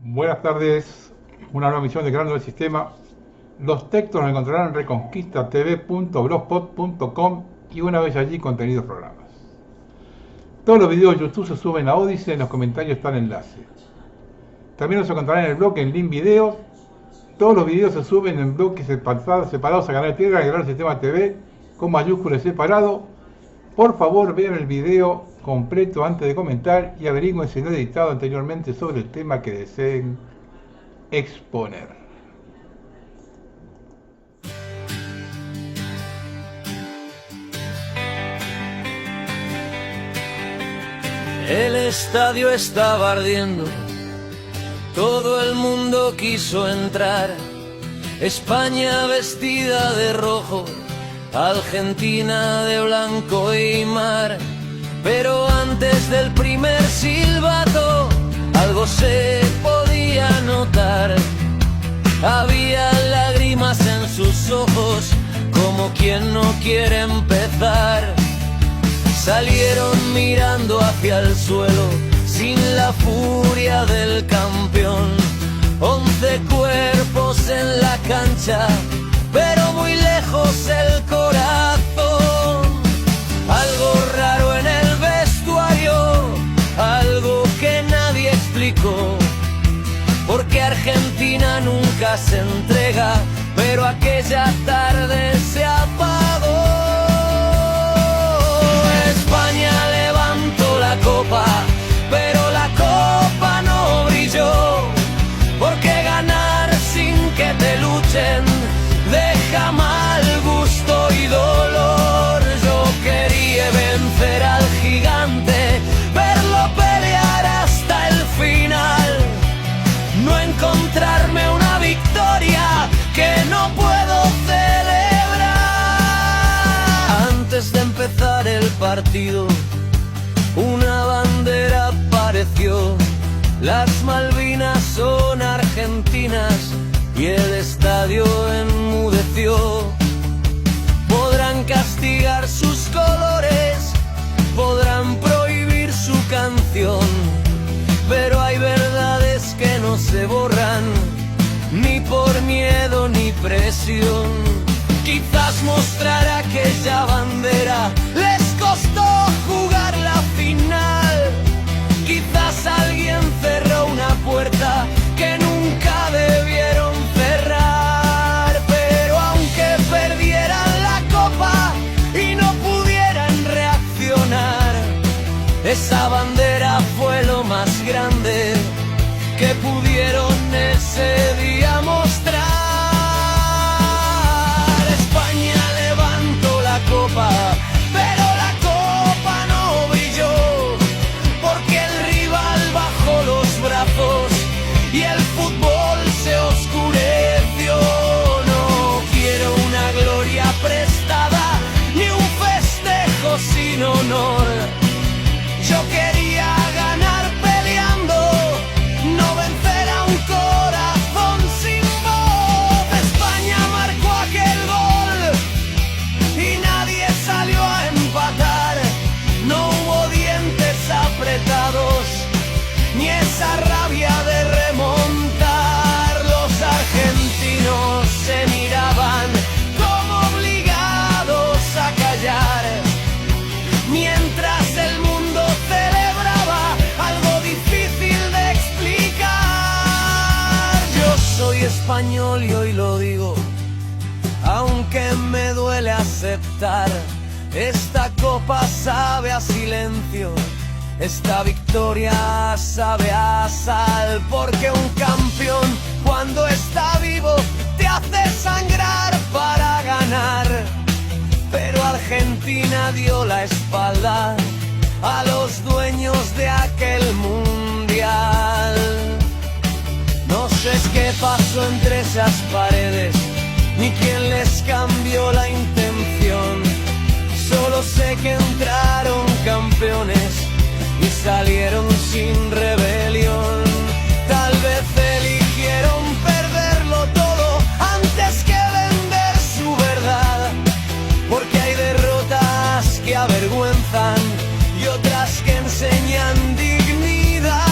Buenas tardes, una nueva emisión de Creando el Sistema. Los textos los encontrarán en reconquistatv.blogspot.com y una vez allí contenidos programas. Todos los videos de YouTube se suben a Odysee, en los comentarios está el enlace. También los encontrarán en el blog en Link Videos. Todos los videos se suben en bloques separados a Canal Tierra y Creando el Sistema TV con mayúsculas separado. Por favor, vean el video completo antes de comentar y averigüen si no he editado anteriormente sobre el tema que deseen exponer. El estadio estaba ardiendo, todo el mundo quiso entrar. España vestida de rojo, Argentina de blanco y mar. Pero antes del primer silbato, algo se podía notar. Había lágrimas en sus ojos, como quien no quiere empezar. Salieron mirando hacia el suelo, sin la furia del campeón. 11 cuerpos en la cancha, pero muy lejos el corazón. Algo raro en el vestuario, algo que nadie explicó. Porque Argentina nunca se entrega, pero aquella tarde se apagó. España levantó la copa, pero la copa no brilló. Porque ganar sin que te luchen deja mal gusto y dolor. Yo quería vencer al gigante, verlo pelear hasta el final. No encontrarme una victoria que no puedo celebrar. Antes de empezar el partido, una bandera apareció. Las Malvinas son argentinas y el estadio enmudeció. Podrán castigar sus colores, podrán prohibir su canción, pero hay verdades que no se borran, ni por miedo ni presión. Quizás mostrar aquella bandera les costó jugar la final. Quizás alguien cerró una puerta que nunca debieron cerrar. Pero aunque perdieran la copa y no pudieran reaccionar, esa bandera fue lo más grande que pudieron ese día mostrar. España levantó la copa, pero la copa no brilló. Porque el rival bajó los brazos y el fútbol se oscureció. No quiero una gloria prestada ni un festejo sin honor. Yo quería ganar peleando, no vencer a un corazón sin voz. España marcó aquel gol y nadie salió a empatar. No hubo dientes apretados ni esa rabia de remontar. Los argentinos se miraban como obligados a callar, mientras el mundo celebraba algo difícil de explicar. Yo soy español y hoy lo digo, aunque me duele aceptar. Esta copa sabe a silencio, esta victoria sabe a sal. Porque un campeón cuando está vivo te hace sangrar para ganar. Pero Argentina dio la espalda a los dueños de aquel mundial. No sé qué pasó entre esas paredes, ni quién les cambió la intención. Solo sé que entraron campeones y salieron sin rebelión. Tal vez eligieron perderlo todo antes que vender su verdad. Porque hay derrotas que avergüenzan y otras que enseñan dignidad.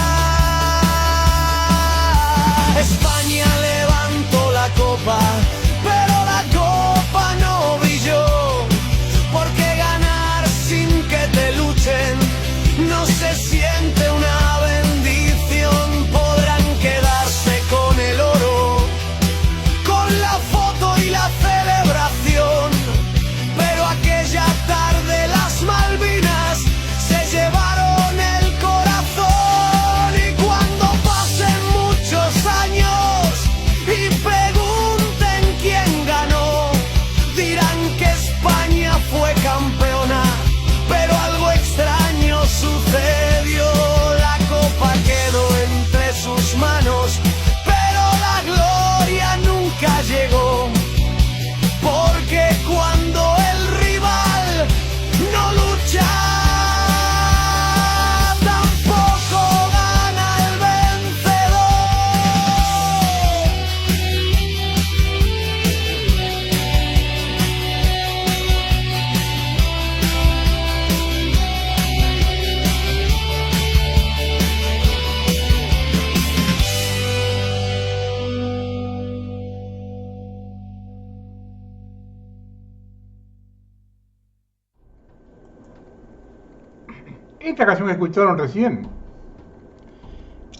Esta canción que escucharon recién,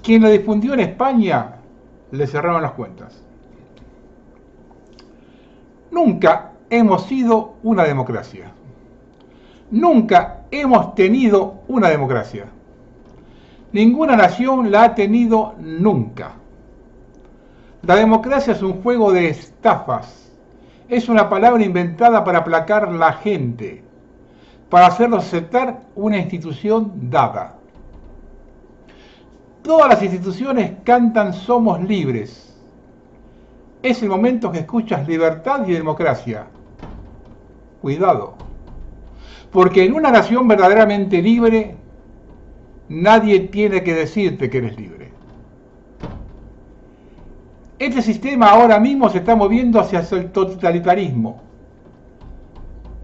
quien la difundió en España, le cerraron las cuentas. Nunca hemos sido una democracia. Nunca hemos tenido una democracia. Ninguna nación la ha tenido nunca. La democracia es un juego de estafas. Es una palabra inventada para aplacar la gente, para hacerlos aceptar una institución dada. Todas las instituciones cantan "somos libres". Es el momento que escuchas libertad y democracia. Cuidado, porque en una nación verdaderamente libre, nadie tiene que decirte que eres libre. Este sistema ahora mismo se está moviendo hacia el totalitarismo,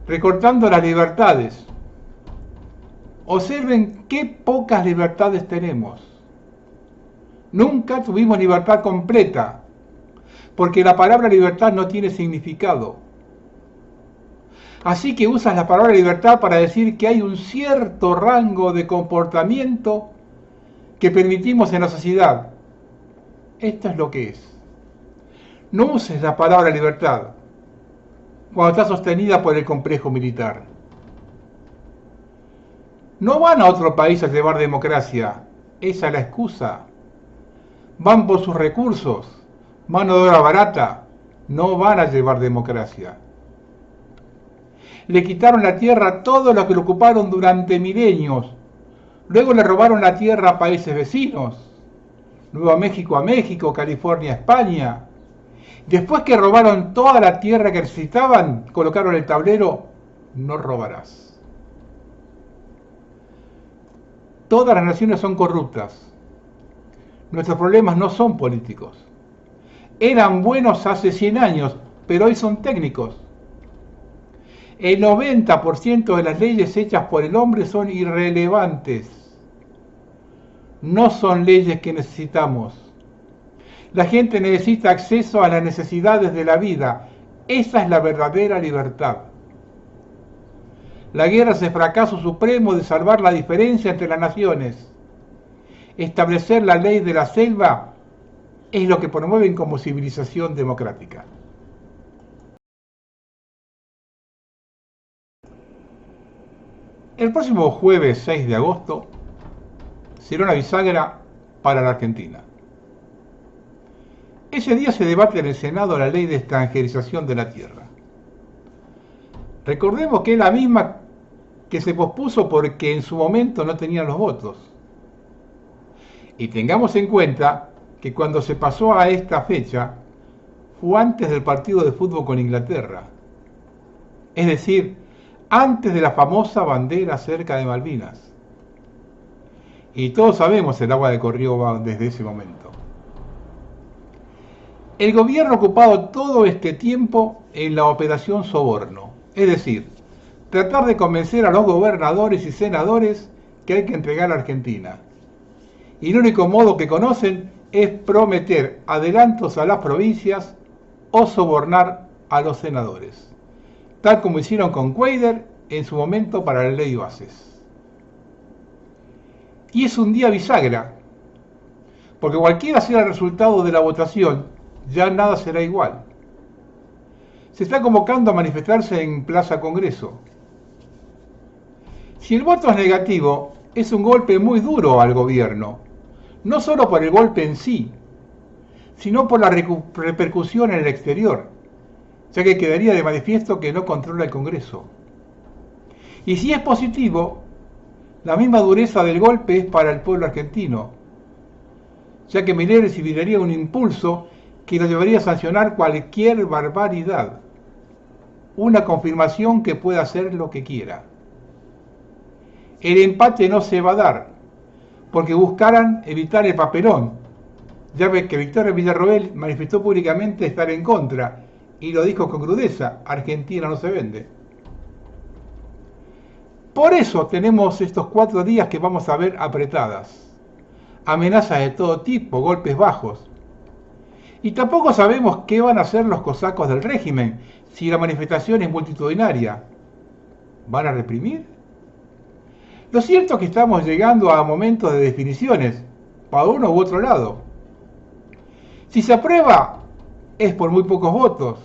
recortando las libertades. Observen qué pocas libertades tenemos. Nunca tuvimos libertad completa, porque la palabra libertad no tiene significado. Así que usas la palabra libertad para decir que hay un cierto rango de comportamiento que permitimos en la sociedad. Esto es lo que es. No uses la palabra libertad cuando está sostenida por el complejo militar. No van a otro país a llevar democracia, esa es la excusa. Van por sus recursos, mano de obra barata, no van a llevar democracia. Le quitaron la tierra a todos los que lo ocuparon durante milenios. Luego le robaron la tierra a países vecinos. Nueva México a México, California a España. Después que robaron toda la tierra que necesitaban, colocaron el tablero: no robarás. Todas las naciones son corruptas. Nuestros problemas no son políticos. Eran buenos hace 100 años, pero hoy son técnicos. El 90% de las leyes hechas por el hombre son irrelevantes. No son leyes que necesitamos. La gente necesita acceso a las necesidades de la vida. Esa es la verdadera libertad. La guerra es el fracaso supremo de salvar la diferencia entre las naciones. Establecer la ley de la selva es lo que promueven como civilización democrática. El próximo jueves 6 de agosto será una bisagra para la Argentina. Ese día se debate en el Senado la ley de extranjerización de la tierra. Recordemos que es la misma que se pospuso porque en su momento no tenían los votos. Y tengamos en cuenta que cuando se pasó a esta fecha fue antes del partido de fútbol con Inglaterra. Es decir, antes de la famosa bandera cerca de Malvinas. Y todos sabemos el agua que corrió desde ese momento. El gobierno ha ocupado todo este tiempo en la operación soborno, es decir, tratar de convencer a los gobernadores y senadores que hay que entregar a Argentina. Y el único modo que conocen es prometer adelantos a las provincias o sobornar a los senadores, tal como hicieron con Cuadra en su momento para la ley Bases. Y es un día bisagra, porque cualquiera sea el resultado de la votación, ya nada será igual. Se está convocando a manifestarse en Plaza Congreso. Si el voto es negativo, es un golpe muy duro al gobierno, no solo por el golpe en sí, sino por la repercusión en el exterior, ya que quedaría de manifiesto que no controla el Congreso. Y si es positivo, la misma dureza del golpe es para el pueblo argentino, ya que Milei recibiría un impulso que lo llevaría a sancionar cualquier barbaridad, una confirmación que pueda hacer lo que quiera. El empate no se va a dar, porque buscaran evitar el papelón. Ya ves que Victoria Villarroel manifestó públicamente estar en contra, y lo dijo con crudeza: Argentina no se vende. Por eso tenemos estos 4 días que vamos a ver apretadas, amenazas de todo tipo, golpes bajos. Y tampoco sabemos qué van a hacer los cosacos del régimen si la manifestación es multitudinaria. ¿Van a reprimir? Lo cierto es que estamos llegando a momentos de definiciones, para uno u otro lado. Si se aprueba, es por muy pocos votos,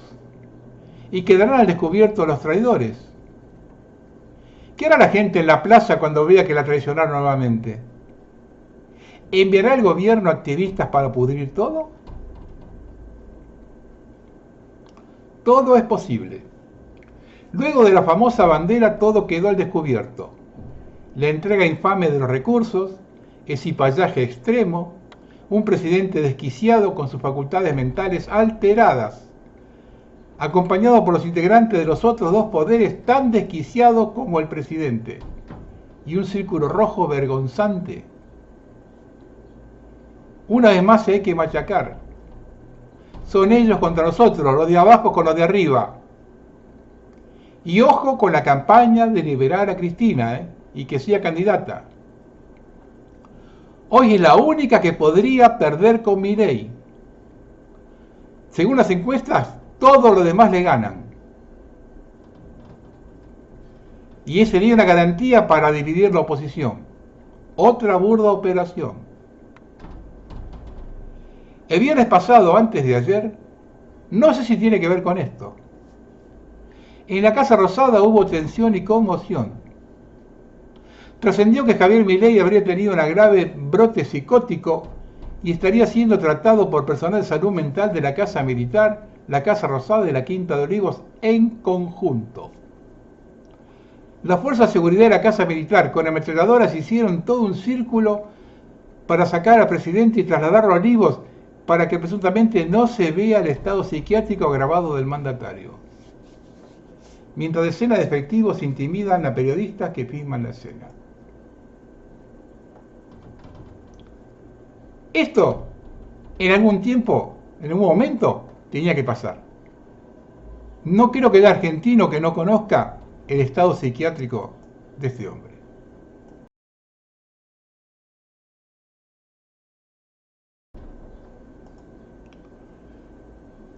y quedarán al descubierto los traidores. ¿Qué hará la gente en la plaza cuando vea que la traicionaron nuevamente? ¿Enviará el gobierno activistas para pudrir todo? Todo es posible. Luego de la famosa bandera, todo quedó al descubierto. La entrega infame de los recursos, el cipallaje extremo, un presidente desquiciado con sus facultades mentales alteradas, acompañado por los integrantes de los otros dos poderes tan desquiciados como el presidente, y un círculo rojo vergonzante. Una vez más hay que machacar. Son ellos contra nosotros, los de abajo con los de arriba. Y ojo con la campaña de liberar a Cristina, y que sea candidata. Hoy es la única que podría perder con Milei. Según las encuestas, todos los demás le ganan. Y esa sería una garantía para dividir la oposición. Otra burda operación. El viernes pasado, antes de ayer, no sé si tiene que ver con esto. En la Casa Rosada hubo tensión y conmoción. Trascendió que Javier Milei habría tenido un grave brote psicótico y estaría siendo tratado por personal de salud mental de la Casa Militar, la Casa Rosada y la Quinta de Olivos en conjunto. Las fuerzas de seguridad de la Casa Militar con ametralladoras hicieron todo un círculo para sacar al presidente y trasladarlo a Olivos para que presuntamente no se vea el estado psiquiátrico agravado del mandatario. Mientras decenas de efectivos intimidan a periodistas que filman la escena. Esto, en algún tiempo, en algún momento, tenía que pasar. No creo que haya argentino que no conozca el estado psiquiátrico de este hombre.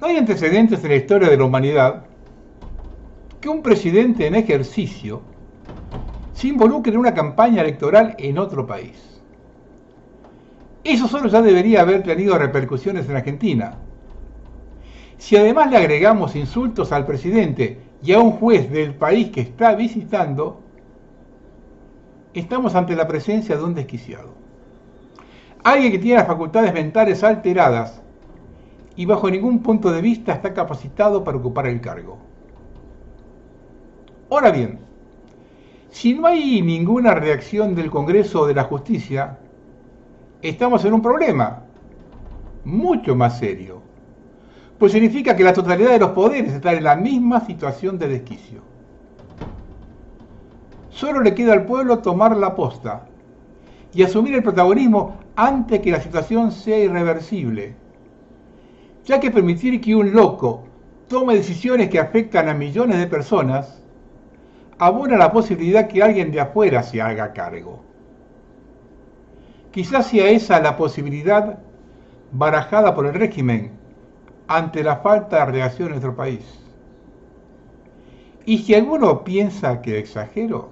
No hay antecedentes en la historia de la humanidad que un presidente en ejercicio se involucre en una campaña electoral en otro país. Eso solo ya debería haber tenido repercusiones en Argentina. Si además le agregamos insultos al presidente y a un juez del país que está visitando, estamos ante la presencia de un desquiciado. Alguien que tiene las facultades mentales alteradas y bajo ningún punto de vista está capacitado para ocupar el cargo. Ahora bien, si no hay ninguna reacción del Congreso o de la Justicia, estamos en un problema mucho más serio, pues significa que la totalidad de los poderes están en la misma situación de desquicio. Solo le queda al pueblo tomar la posta y asumir el protagonismo antes que la situación sea irreversible, ya que permitir que un loco tome decisiones que afectan a millones de personas abona la posibilidad que alguien de afuera se haga cargo. Quizás sea esa la posibilidad barajada por el régimen ante la falta de reacción en nuestro país. Y si alguno piensa que exagero,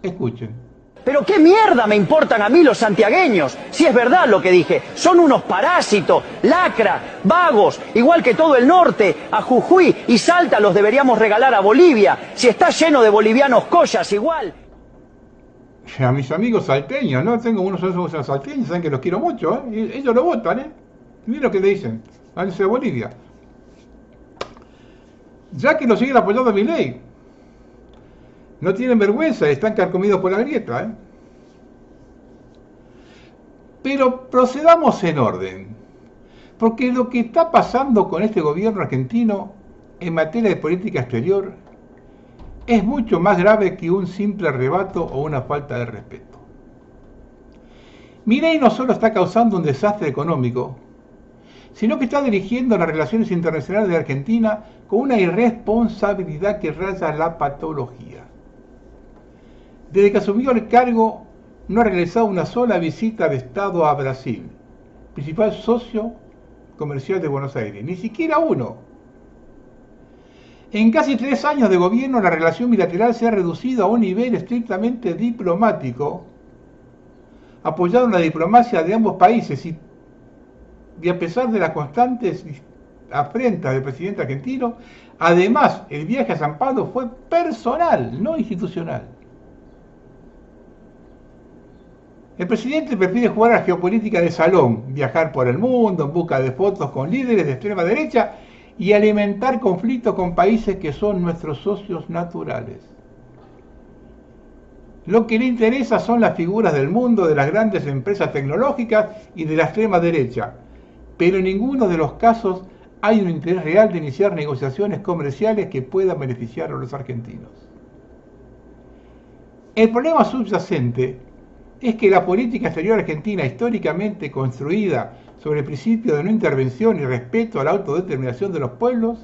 escuchen. Pero qué mierda me importan a mí los santiagueños, si es verdad lo que dije, son unos parásitos, lacra, vagos, igual que todo el norte, a Jujuy y Salta los deberíamos regalar a Bolivia, si está lleno de bolivianos collas igual. A mis amigos salteños, ¿no? Tengo unos esos salteños, saben que los quiero mucho, ¿eh? Y ellos lo votan, Miren lo que le dicen, váyanse a Bolivia. Ya que lo siguen apoyando a Milei. No tienen vergüenza, están carcomidos por la grieta, Pero procedamos en orden, porque lo que está pasando con este gobierno argentino en materia de política exterior es mucho más grave que un simple arrebato o una falta de respeto. Milei no solo está causando un desastre económico, sino que está dirigiendo las relaciones internacionales de Argentina con una irresponsabilidad que raya la patología. Desde que asumió el cargo, no ha realizado una sola visita de Estado a Brasil, principal socio comercial de Buenos Aires, ni siquiera uno. En casi 3 años de gobierno la relación bilateral se ha reducido a un nivel estrictamente diplomático, apoyado en la diplomacia de ambos países y a pesar de las constantes afrentas del presidente argentino, además el viaje a San Pablo fue personal, no institucional. El presidente prefiere jugar a la geopolítica de salón, viajar por el mundo en busca de fotos con líderes de extrema derecha y alimentar conflictos con países que son nuestros socios naturales. Lo que le interesa son las figuras del mundo de las grandes empresas tecnológicas y de la extrema derecha, pero en ninguno de los casos hay un interés real de iniciar negociaciones comerciales que puedan beneficiar a los argentinos. El problema subyacente es que la política exterior argentina, históricamente construida sobre el principio de no intervención y respeto a la autodeterminación de los pueblos,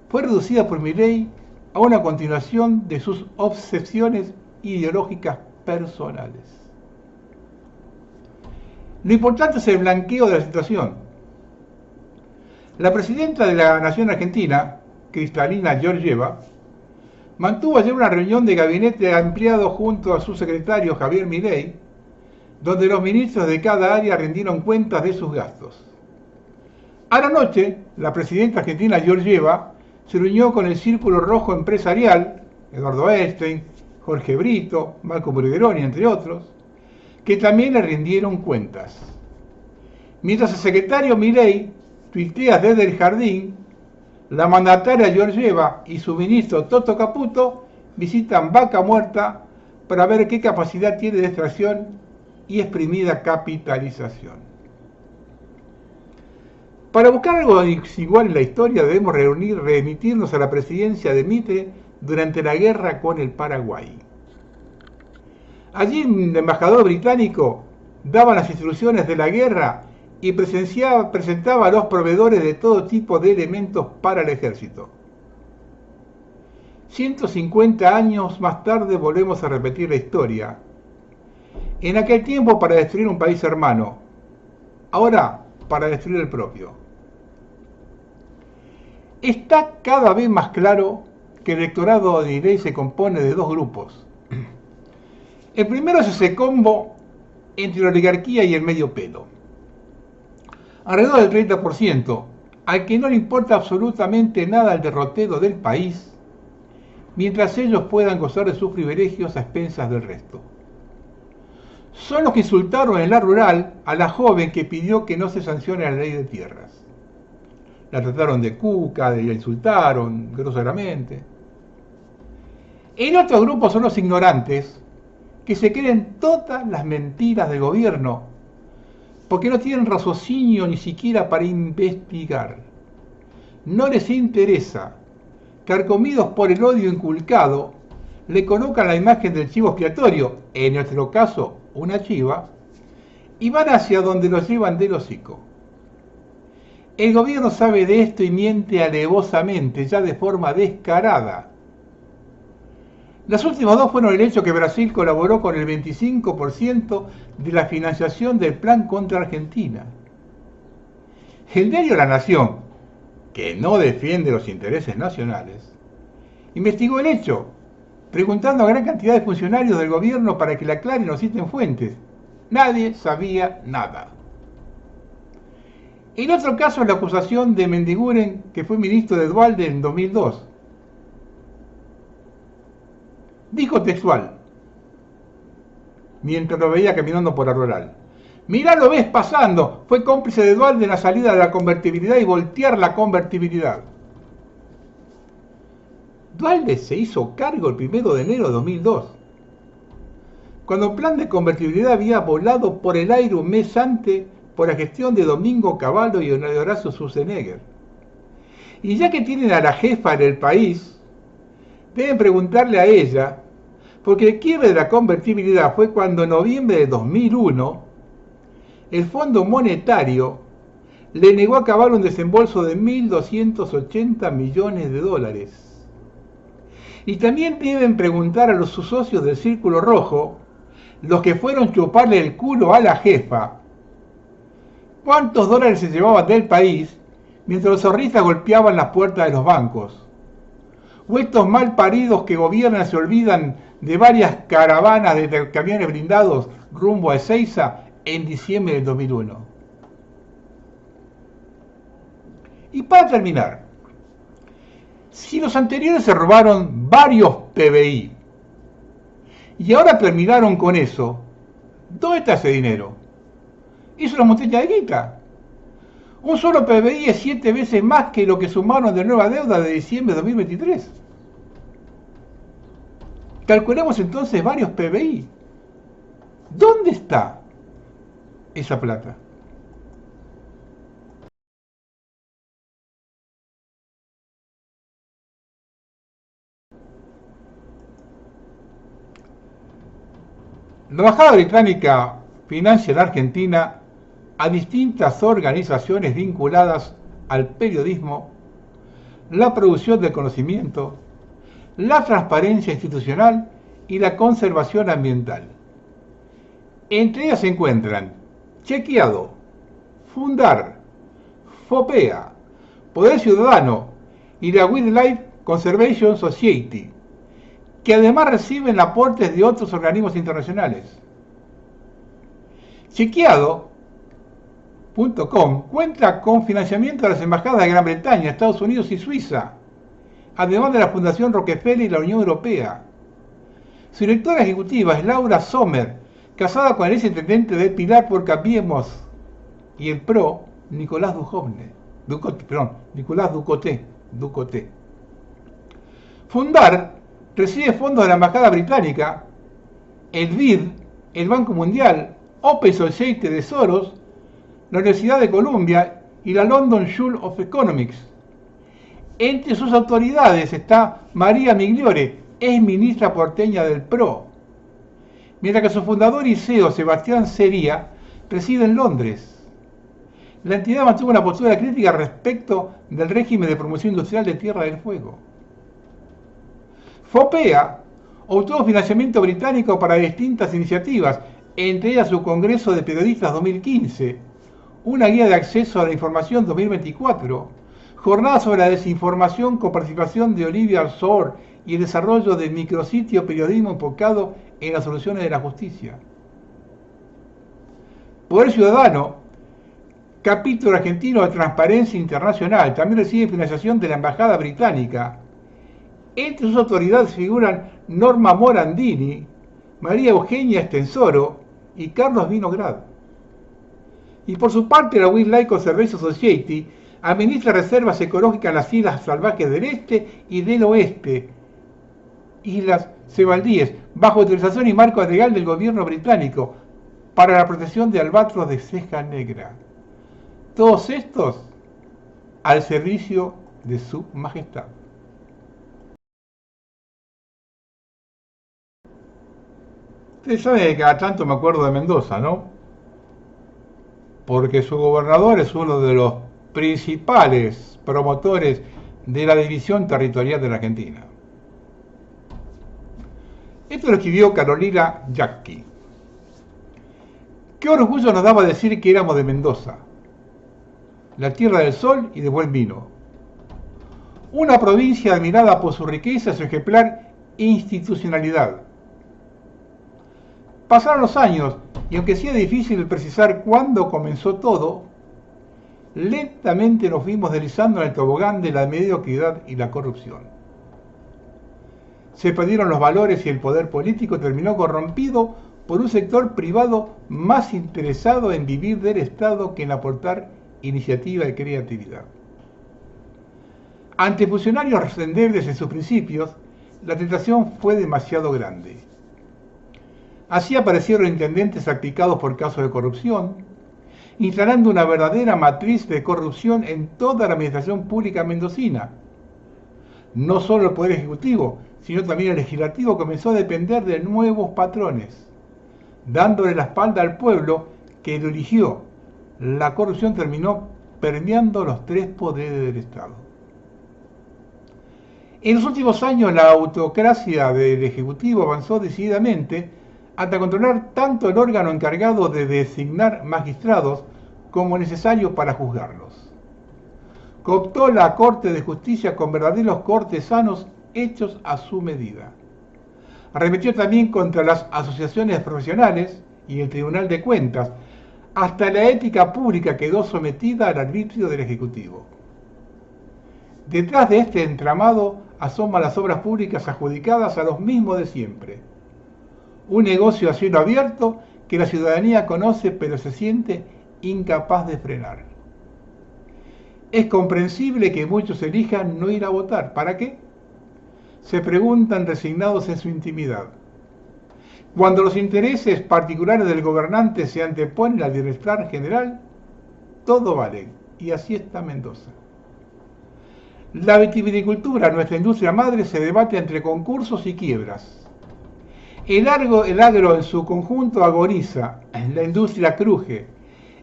fue reducida por Milei a una continuación de sus obsesiones ideológicas personales. Lo importante es el blanqueo de la situación. La presidenta de la Nación Argentina, Cristalina Georgieva, mantuvo ayer una reunión de gabinete ampliado junto a su secretario Javier Milei, donde los ministros de cada área rindieron cuentas de sus gastos. A la noche, la presidenta argentina Georgieva se reunió con el Círculo Rojo Empresarial, Eduardo Epstein, Jorge Brito, Marco Bruderoni, entre otros, que también le rindieron cuentas. Mientras el secretario Milei tuitea desde el jardín, la mandataria Georgieva y su ministro Toto Caputo visitan Vaca Muerta para ver qué capacidad tiene de extracción y exprimida capitalización. Para buscar algo igual en la historia debemos remitirnos a la presidencia de Mitre durante la guerra con el Paraguay. Allí el embajador británico daba las instrucciones de la guerra y presentaba a los proveedores de todo tipo de elementos para el ejército. 150 años más tarde volvemos a repetir la historia. En aquel tiempo para destruir un país hermano, ahora para destruir el propio. Está cada vez más claro que el electorado de Milei se compone de dos grupos. El primero es ese combo entre la oligarquía y el medio pelo. Alrededor del 30%, al que no le importa absolutamente nada el derrotero del país, mientras ellos puedan gozar de sus privilegios a expensas del resto. Son los que insultaron en la rural a la joven que pidió que no se sancione la ley de tierras. La trataron de cuca, la insultaron groseramente. El otro grupo son los ignorantes que se creen todas las mentiras del gobierno porque no tienen raciocinio ni siquiera para investigar. No les interesa, carcomidos por el odio inculcado, le colocan la imagen del chivo expiatorio, en nuestro caso una chiva, y van hacia donde los llevan del hocico. El gobierno sabe de esto y miente alevosamente, ya de forma descarada. Las últimas dos fueron el hecho que Brasil colaboró con el 25% de la financiación del plan contra Argentina. El diario La Nación, que no defiende los intereses nacionales, investigó el hecho, preguntando a gran cantidad de funcionarios del gobierno para que le aclaren o citen fuentes. Nadie sabía nada. El otro caso es la acusación de Mendiguren, que fue ministro de Duhalde en 2002. Dijo textual, mientras lo veía caminando por la rural: mirá, lo ves pasando, fue cómplice de Duhalde en la salida de la convertibilidad y voltear la convertibilidad. Duhalde se hizo cargo el 1 de enero de 2002, cuando el plan de convertibilidad había volado por el aire un mes antes por la gestión de Domingo Cavallo y de Horacio Schwarzenegger. Y ya que tienen a la jefa del país, deben preguntarle a ella, porque el quiebre de la convertibilidad fue cuando en noviembre de 2001 el Fondo Monetario le negó a Cavallo un desembolso de 1.280 millones de dólares. Y también deben preguntar a sus socios del Círculo Rojo, los que fueron chuparle el culo a la jefa, cuántos dólares se llevaban del país mientras los ahorristas golpeaban las puertas de los bancos. O estos mal paridos que gobiernan se olvidan de varias caravanas de camiones blindados rumbo a Ezeiza en diciembre del 2001. Y para terminar, si los anteriores se robaron varios PBI y ahora terminaron con eso, ¿dónde está ese dinero? Es una montaña de guita. Un solo PBI es 7 veces más que lo que sumaron de nueva deuda de diciembre de 2023. Calculemos entonces varios PBI. ¿Dónde está esa plata? La Embajada Británica financia en Argentina a distintas organizaciones vinculadas al periodismo, la producción del conocimiento, la transparencia institucional y la conservación ambiental. Entre ellas se encuentran Chequeado, Fundar, FOPEA, Poder Ciudadano y la Wildlife Conservation Society, que además reciben aportes de otros organismos internacionales. Chequeado.com cuenta con financiamiento de las embajadas de Gran Bretaña, Estados Unidos y Suiza, además de la Fundación Rockefeller y la Unión Europea. Su directora ejecutiva es Laura Sommer, casada con el exintendente de Pilar por Cambiemos y el PRO, Nicolás Ducoté. Fundar recibe fondos de la Embajada Británica, el BID, el Banco Mundial, Open Society de Soros, la Universidad de Columbia y la London School of Economics. Entre sus autoridades está María Migliore, ex ministra porteña del PRO, mientras que su fundador y CEO, Sebastián Sería, reside en Londres. La entidad mantuvo una postura crítica respecto del régimen de promoción industrial de Tierra del Fuego. FOPEA obtuvo financiamiento británico para distintas iniciativas, entre ellas su Congreso de Periodistas 2015, una guía de acceso a la información 2024, jornada sobre la desinformación con participación de Olivia Arzour y el desarrollo del micrositio Periodismo enfocado en las soluciones de la justicia. Poder Ciudadano, capítulo argentino de Transparencia Internacional, también recibe financiación de la Embajada Británica. Entre sus autoridades figuran Norma Morandini, María Eugenia Estensoro y Carlos Vinograd. Y por su parte, la Wildlife Conservation Society administra reservas ecológicas en las islas salvajes del este y del oeste, Islas Cebaldíes, bajo autorización y marco legal del gobierno británico, para la protección de albatros de ceja negra. Todos estos al servicio de su majestad. Ustedes saben que cada tanto me acuerdo de Mendoza, ¿no? Porque su gobernador es uno de los principales promotores de la división territorial de la Argentina. Esto lo escribió Carolina Yacchi. Qué orgullo nos daba decir que éramos de Mendoza, la tierra del sol y de buen vino. Una provincia admirada por su riqueza y su ejemplar institucionalidad. Pasaron los años, y aunque sea difícil precisar cuándo comenzó todo, lentamente nos fuimos deslizando en el tobogán de la mediocridad y la corrupción. Se perdieron los valores y el poder político terminó corrompido por un sector privado más interesado en vivir del Estado que en aportar iniciativa y creatividad. Ante funcionarios endebles en sus principios, la tentación fue demasiado grande. Así aparecieron intendentes salpicados por casos de corrupción, instalando una verdadera matriz de corrupción en toda la administración pública mendocina. No solo el Poder Ejecutivo, sino también el Legislativo comenzó a depender de nuevos patrones, dándole la espalda al pueblo que lo eligió. La corrupción terminó permeando los 3 poderes del Estado. En los últimos años la autocracia del Ejecutivo avanzó decididamente hasta controlar tanto el órgano encargado de designar magistrados como necesario para juzgarlos. cooptó la Corte de Justicia con verdaderos cortesanos hechos a su medida. Arremetió también contra las asociaciones profesionales y el Tribunal de Cuentas. Hasta la ética pública quedó sometida al arbitrio del Ejecutivo. Detrás de este entramado asoman las obras públicas adjudicadas a los mismos de siempre. Un negocio a cielo abierto que la ciudadanía conoce pero se siente incapaz de frenar. Es comprensible que muchos elijan no ir a votar. ¿Para qué? Se preguntan resignados en su intimidad. Cuando los intereses particulares del gobernante se anteponen al bienestar general, todo vale. Y así está Mendoza. La vitivinicultura, nuestra industria madre, se debate entre concursos y quiebras. El agro en su conjunto agoniza, la industria cruje,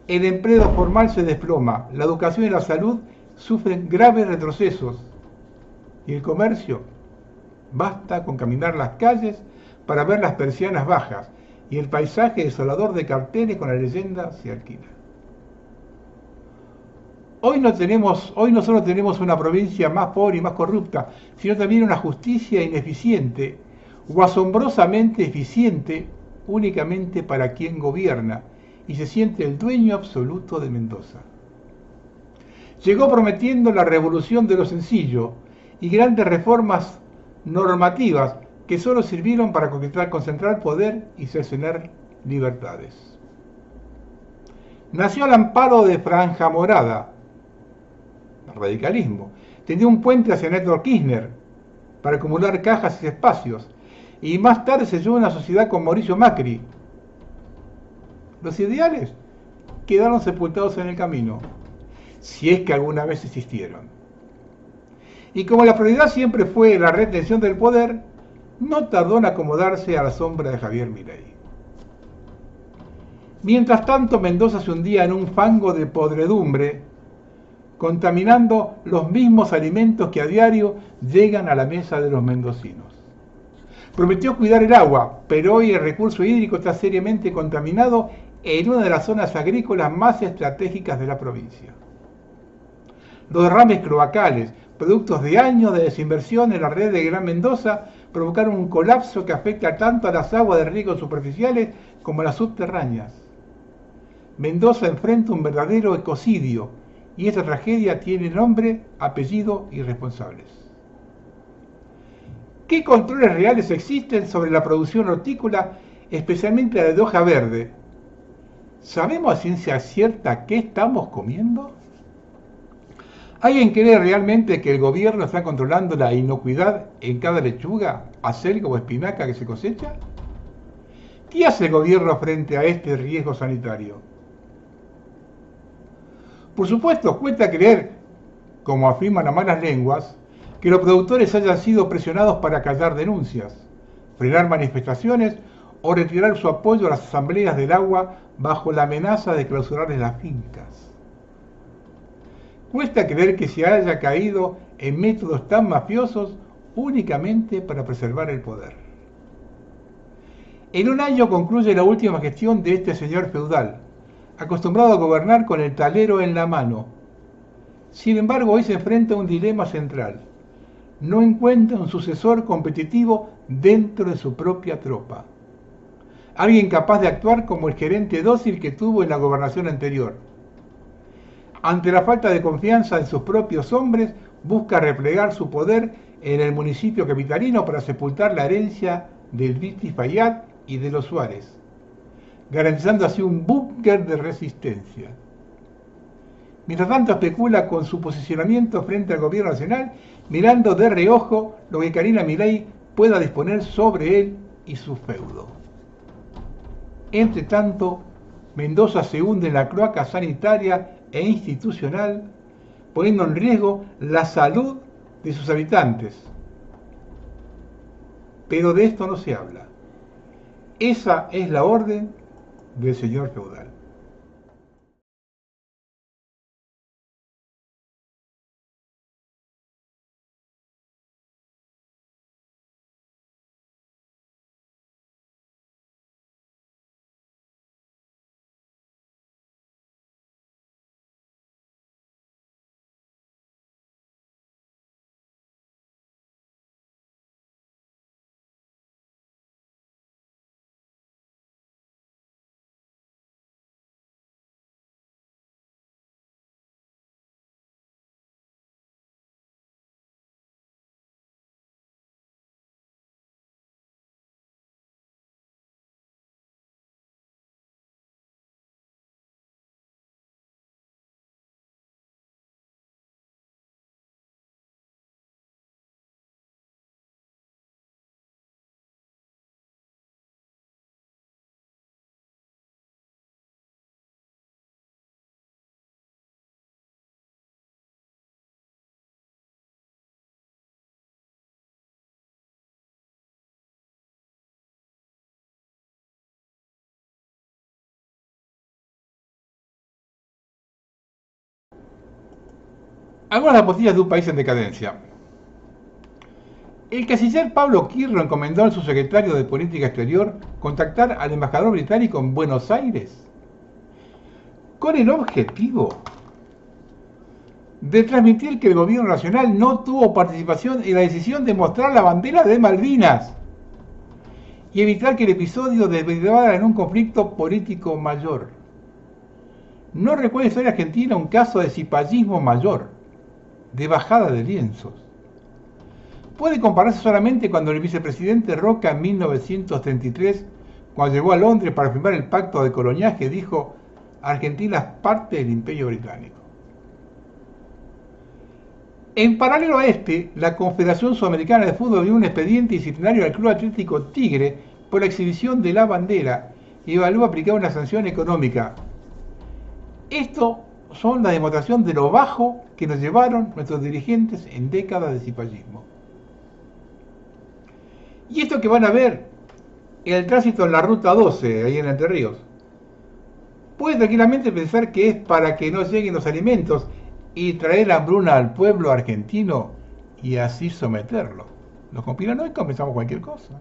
el empleo formal se desploma, la educación y la salud sufren graves retrocesos. ¿Y el comercio? Basta con caminar las calles para ver las persianas bajas y el paisaje desolador de carteles con la leyenda se alquila. Hoy no solo tenemos una provincia más pobre y más corrupta, sino también una justicia ineficiente o asombrosamente eficiente únicamente para quien gobierna y se siente el dueño absoluto de Mendoza. Llegó prometiendo la revolución de lo sencillo y grandes reformas normativas que solo sirvieron para concentrar poder y cercenar libertades. Nació al amparo de Franja Morada, radicalismo. Tendió un puente hacia Néstor Kirchner para acumular cajas y espacios. Y más tarde se llevó una sociedad con Mauricio Macri. Los ideales quedaron sepultados en el camino, si es que alguna vez existieron. Y como la prioridad siempre fue la retención del poder, no tardó en acomodarse a la sombra de Javier Milei. Mientras tanto, Mendoza se hundía en un fango de podredumbre, contaminando los mismos alimentos que a diario llegan a la mesa de los mendocinos. Prometió cuidar el agua, pero hoy el recurso hídrico está seriamente contaminado en una de las zonas agrícolas más estratégicas de la provincia. Los derrames cloacales, productos de años de desinversión en la red de Gran Mendoza, provocaron un colapso que afecta tanto a las aguas de riego superficiales como a las subterráneas. Mendoza enfrenta un verdadero ecocidio, y esta tragedia tiene nombre, apellido y responsables. ¿Qué controles reales existen sobre la producción hortícola, especialmente la de hoja verde? ¿Sabemos a ciencia cierta qué estamos comiendo? ¿Alguien cree realmente que el gobierno está controlando la inocuidad en cada lechuga, acelga o espinaca que se cosecha? ¿Qué hace el gobierno frente a este riesgo sanitario? Por supuesto, cuesta creer, como afirman las malas lenguas, que los productores hayan sido presionados para callar denuncias, frenar manifestaciones o retirar su apoyo a las asambleas del agua bajo la amenaza de clausurarles las fincas. Cuesta creer que se haya caído en métodos tan mafiosos únicamente para preservar el poder. En un año concluye la última gestión de este señor feudal, acostumbrado a gobernar con el talero en la mano. Sin embargo, hoy se enfrenta a un dilema central. No encuentra un sucesor competitivo dentro de su propia tropa. Alguien capaz de actuar como el gerente dócil que tuvo en la gobernación anterior. Ante la falta de confianza en sus propios hombres, busca replegar su poder en el municipio capitalino para sepultar la herencia del Viti Fayad y de los Suárez, garantizando así un búnker de resistencia. Mientras tanto especula con su posicionamiento frente al gobierno nacional, mirando de reojo lo que Karina Milei pueda disponer sobre él y su feudo. Entre tanto, Mendoza se hunde en la cloaca sanitaria e institucional, poniendo en riesgo la salud de sus habitantes. Pero de esto no se habla. Esa es la orden del señor feudal. Algunas apostillas de un país en decadencia. El canciller Pablo Kirro encomendó al subsecretario de Política Exterior contactar al embajador británico en Buenos Aires con el objetivo de transmitir que el gobierno nacional no tuvo participación en la decisión de mostrar la bandera de Malvinas y evitar que el episodio derivara en un conflicto político mayor. No recuerda en la historia argentina un caso de cipallismo mayor, de bajada de lienzos. Puede compararse solamente cuando el vicepresidente Roca en 1933, cuando llegó a Londres para firmar el pacto de coloniaje, dijo: Argentina es parte del Imperio Británico. En paralelo a este, la Confederación Sudamericana de Fútbol dio un expediente disciplinario al Club Atlético Tigre por la exhibición de la bandera y evalúa aplicar una sanción económica. Esto son la demostración de lo bajo que nos llevaron nuestros dirigentes en décadas de cipallismo. Y esto que van a ver, el tránsito en la ruta 12, ahí en Entre Ríos, puede tranquilamente pensar que es para que no lleguen los alimentos y traer hambruna al pueblo argentino y así someterlo. Los conspiranoicos pensamos cualquier cosa.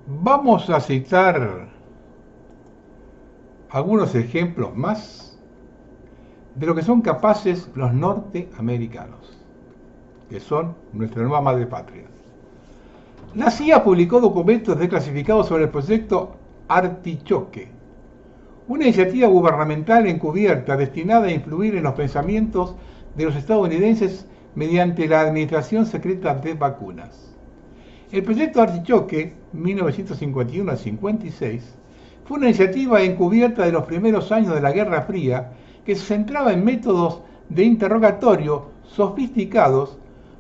Vamos a citar algunos ejemplos más de lo que son capaces los norteamericanos, que son nuestra nueva madre patria. La CIA publicó documentos desclasificados sobre el proyecto Artichoque, una iniciativa gubernamental encubierta destinada a influir en los pensamientos de los estadounidenses mediante la administración secreta de vacunas. El proyecto Artichoque, 1951 al 56, fue una iniciativa encubierta de los primeros años de la Guerra Fría que se centraba en métodos de interrogatorio sofisticados,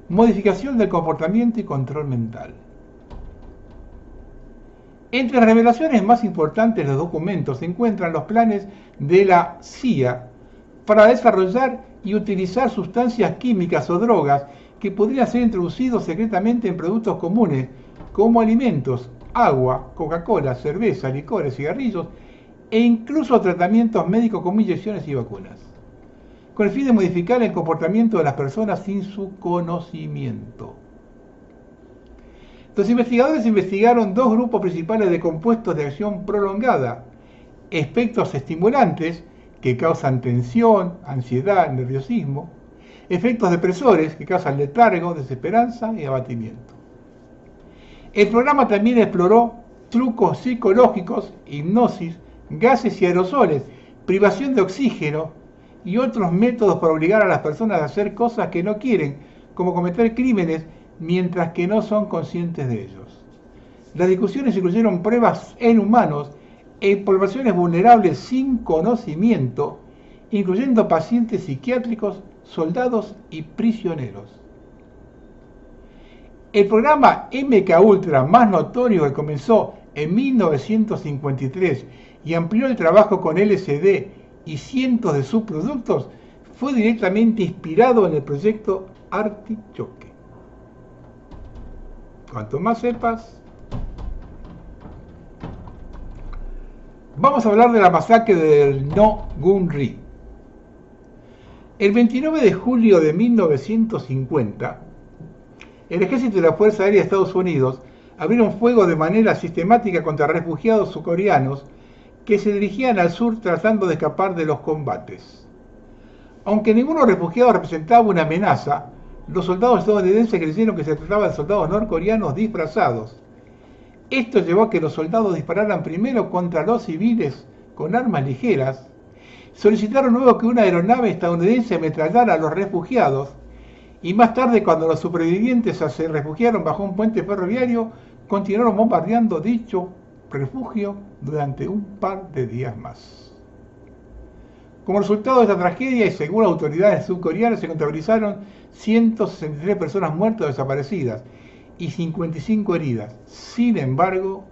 modificación del comportamiento y control mental. Entre las revelaciones más importantes de los documentos se encuentran los planes de la CIA para desarrollar y utilizar sustancias químicas o drogas que podrían ser introducidos secretamente en productos comunes como alimentos, agua, Coca-Cola, cerveza, licores, cigarrillos e incluso tratamientos médicos como inyecciones y vacunas, con el fin de modificar el comportamiento de las personas sin su conocimiento. Los investigadores investigaron dos grupos principales de compuestos de acción prolongada: efectos estimulantes que causan tensión, ansiedad, nerviosismo; efectos depresores que causan letargo, desesperanza y abatimiento. El programa también exploró trucos psicológicos, hipnosis, gases y aerosoles, privación de oxígeno y otros métodos para obligar a las personas a hacer cosas que no quieren, como cometer crímenes mientras que no son conscientes de ellos. Las discusiones incluyeron pruebas en humanos en poblaciones vulnerables sin conocimiento, incluyendo pacientes psiquiátricos, soldados y prisioneros. El programa MKUltra más notorio, que comenzó en 1953 y amplió el trabajo con LSD y cientos de subproductos, fue directamente inspirado en el proyecto Artichoke. Cuanto más sepas, vamos a hablar de la masacre del No Gun Ri. El 29 de julio de 1950, el ejército y la Fuerza Aérea de Estados Unidos abrieron fuego de manera sistemática contra refugiados surcoreanos que se dirigían al sur tratando de escapar de los combates. Aunque ninguno de los refugiados representaba una amenaza, los soldados estadounidenses creyeron que se trataba de soldados norcoreanos disfrazados. Esto llevó a que los soldados dispararan primero contra los civiles con armas ligeras, solicitaron luego que una aeronave estadounidense ametrallara a los refugiados, y más tarde, cuando los supervivientes se refugiaron bajo un puente ferroviario, continuaron bombardeando dicho refugio durante un par de días más. Como resultado de esta tragedia, y según autoridades surcoreanas, se contabilizaron 163 personas muertas o desaparecidas y 55 heridas. Sin embargo,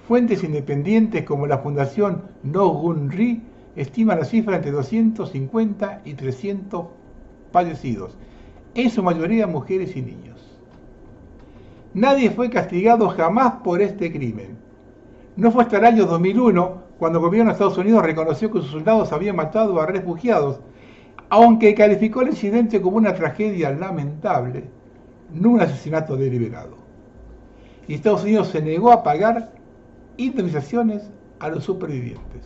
fuentes independientes como la Fundación No Gun Ri estiman la cifra entre 250 y 300 fallecidos, en su mayoría mujeres y niños. Nadie fue castigado jamás por este crimen. No fue hasta el año 2001 cuando el gobierno de Estados Unidos reconoció que sus soldados habían matado a refugiados, aunque calificó el incidente como una tragedia lamentable, no un asesinato deliberado. Y Estados Unidos se negó a pagar indemnizaciones a los supervivientes.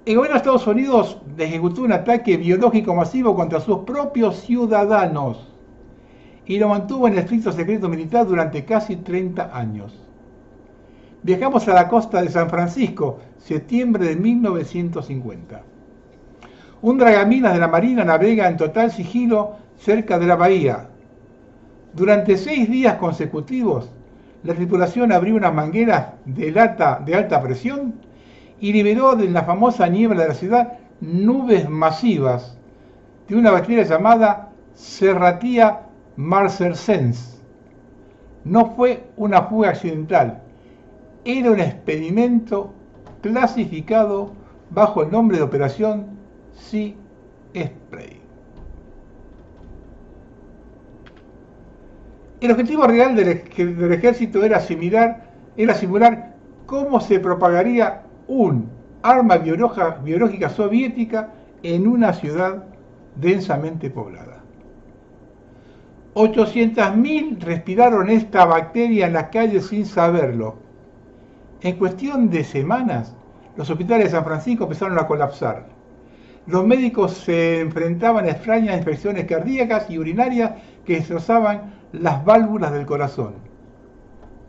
El gobierno de Estados Unidos ejecutó un ataque biológico masivo contra sus propios ciudadanos y lo mantuvo en estricto secreto militar durante casi 30 años. Viajamos a la costa de San Francisco, septiembre de 1950. Un dragaminas de la Marina navega en total sigilo cerca de la bahía. Durante 6 días consecutivos, la tripulación abrió unas mangueras de alta presión y liberó de la famosa niebla de la ciudad nubes masivas de una bacteria llamada Serratia marcescens. No fue una fuga accidental, era un experimento clasificado bajo el nombre de Operación Sea Spray. El objetivo real del ejército era simular cómo se propagaría un arma biológica soviética en una ciudad densamente poblada. 800.000 respiraron esta bacteria en las calles sin saberlo. En cuestión de semanas, los hospitales de San Francisco empezaron a colapsar. Los médicos se enfrentaban a extrañas infecciones cardíacas y urinarias que destrozaban las válvulas del corazón.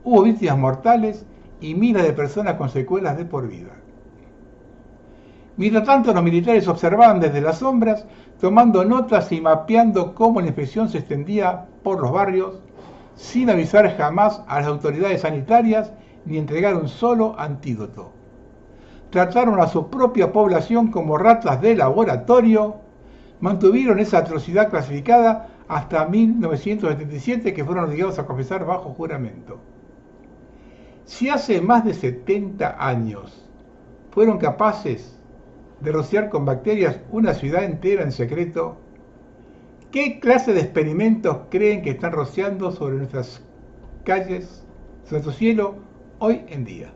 Hubo víctimas mortales y miles de personas con secuelas de por vida. Mientras tanto, los militares observaban desde las sombras, tomando notas y mapeando cómo la infección se extendía por los barrios, sin avisar jamás a las autoridades sanitarias ni entregar un solo antídoto. Trataron a su propia población como ratas de laboratorio, mantuvieron esa atrocidad clasificada hasta 1977, que fueron obligados a confesar bajo juramento. Si hace más de 70 años fueron capaces de rociar con bacterias una ciudad entera en secreto, ¿qué clase de experimentos creen que están rociando sobre nuestras calles, sobre nuestro cielo, hoy en día?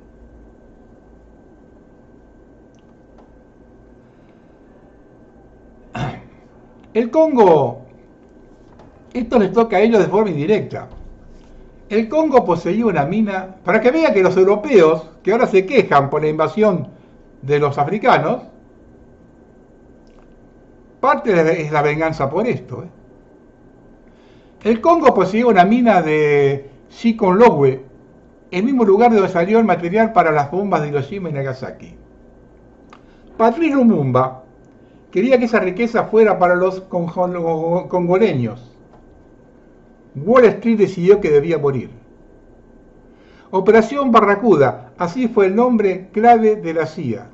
El Congo, esto les toca a ellos de forma indirecta. El Congo poseía una mina, para que vean que los europeos, que ahora se quejan por la invasión de los africanos, parte es la venganza por esto. El Congo poseía una mina de Sikonlowe, el mismo lugar de donde salió el material para las bombas de Hiroshima y Nagasaki. Patrice Lumumba quería que esa riqueza fuera para los congoleños. Wall Street decidió que debía morir. Operación Barracuda, así fue el nombre clave de la CIA.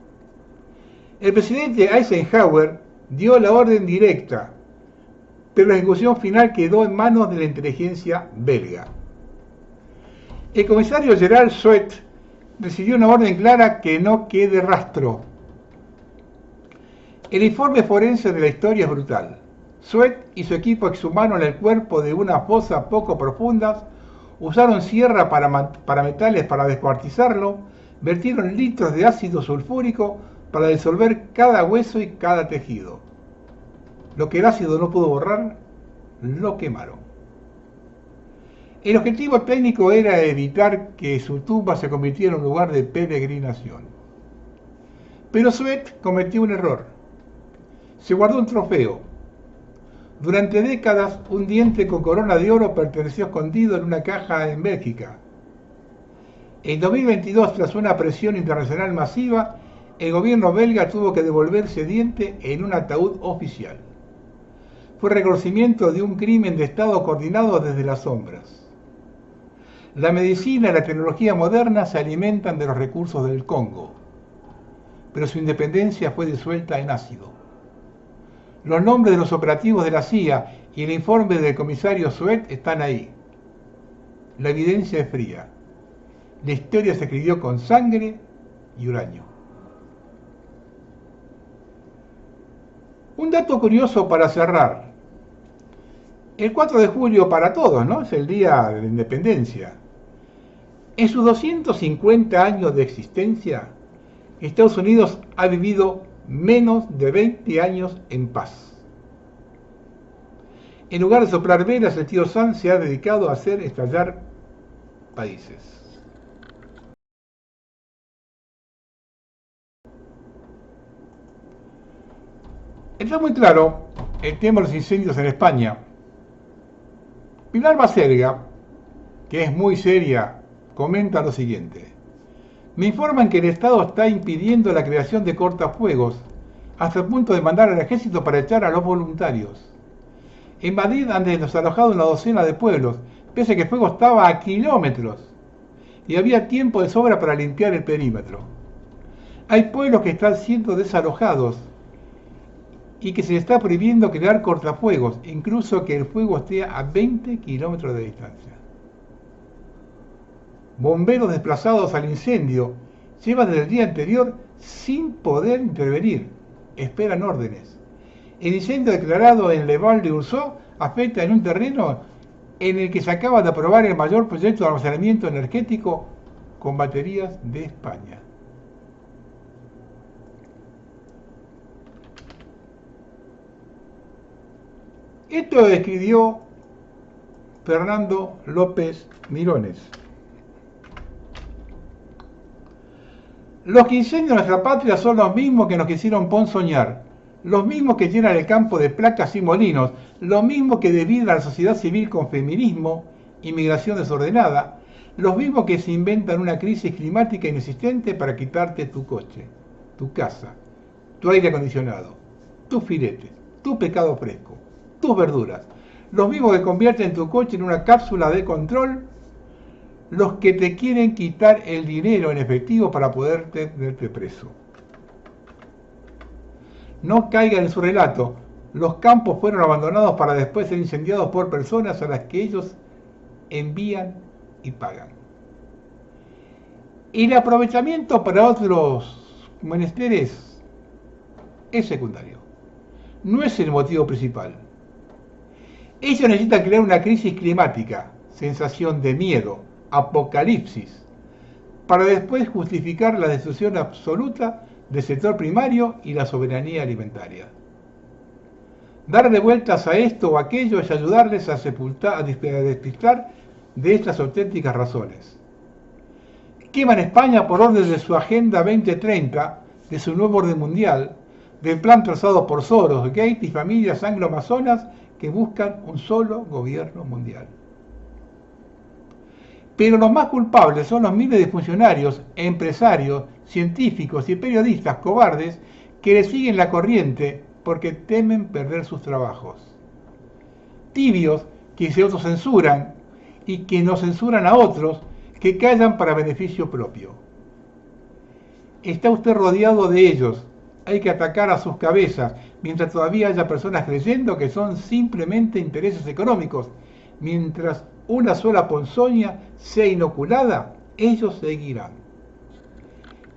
El presidente Eisenhower dio la orden directa, pero la ejecución final quedó en manos de la inteligencia belga. El comisario Gerald Sweat recibió una orden clara: que no quede rastro. El informe forense de la historia es brutal. Sweat y su equipo exhumaron el cuerpo de una fosa poco profunda, usaron sierra para metales para descuartizarlo, vertieron litros de ácido sulfúrico para disolver cada hueso y cada tejido. Lo que el ácido no pudo borrar, lo quemaron. El objetivo técnico era evitar que su tumba se convirtiera en un lugar de peregrinación. Pero Sweat cometió un error. Se guardó un trofeo. Durante décadas, un diente con corona de oro permaneció escondido en una caja en Bélgica. En 2022, tras una presión internacional masiva, el gobierno belga tuvo que devolver ese diente en un ataúd oficial. Fue reconocimiento de un crimen de Estado coordinado desde las sombras. La medicina y la tecnología moderna se alimentan de los recursos del Congo, pero su independencia fue disuelta en ácido. Los nombres de los operativos de la CIA y el informe del comisario Sweat están ahí. La evidencia es fría. La historia se escribió con sangre y uranio. Un dato curioso para cerrar. El 4 de julio para todos, ¿no? Es el día de la independencia. En sus 250 años de existencia, Estados Unidos ha vivido menos de 20 años en paz. En lugar de soplar velas, el tío Sam se ha dedicado a hacer estallar países. Está muy claro el tema de los incendios en España. Pilar Baselga, que es muy seria, comenta lo siguiente: me informan que el Estado está impidiendo la creación de cortafuegos, hasta el punto de mandar al ejército para echar a los voluntarios. En Madrid han desalojado una docena de pueblos, pese a que el fuego estaba a kilómetros, y había tiempo de sobra para limpiar el perímetro. Hay pueblos que están siendo desalojados y que se les está prohibiendo crear cortafuegos, incluso que el fuego esté a 20 kilómetros de distancia. Bomberos desplazados al incendio llevan desde el día anterior sin poder intervenir, esperan órdenes. El incendio declarado en Le Val-d'Orsay afecta en un terreno en el que se acaba de aprobar el mayor proyecto de almacenamiento energético con baterías de España. Esto escribió Fernando López Mirones. Los que incendian nuestra patria son los mismos que nos quisieron ponzoñar, los mismos que llenan el campo de placas y molinos, los mismos que dividan a la sociedad civil con feminismo, inmigración desordenada, los mismos que se inventan una crisis climática inexistente para quitarte tu coche, tu casa, tu aire acondicionado, tus filetes, tu pescado fresco, tus verduras, los mismos que convierten tu coche en una cápsula de control, los que te quieren quitar el dinero en efectivo para poder tenerte preso. No caigan en su relato. Los campos fueron abandonados para después ser incendiados por personas a las que ellos envían y pagan. El aprovechamiento para otros menesteres es secundario. No es el motivo principal. Ellos necesitan crear una crisis climática, sensación de miedo, apocalipsis, para después justificar la destrucción absoluta del sector primario y la soberanía alimentaria. Darle vueltas a esto o aquello es ayudarles a despistar de estas auténticas razones. Queman España por orden de su Agenda 2030, de su nuevo orden mundial, del plan trazado por Soros, Gates y familias anglo-amazonas que buscan un solo gobierno mundial. Pero los más culpables son los miles de funcionarios, empresarios, científicos y periodistas cobardes que le siguen la corriente porque temen perder sus trabajos. Tibios que se autocensuran y que no censuran a otros, que callan para beneficio propio. Está usted rodeado de ellos. Hay que atacar a sus cabezas, mientras todavía haya personas creyendo que son simplemente intereses económicos, mientras una sola ponzoña sea inoculada, ellos seguirán.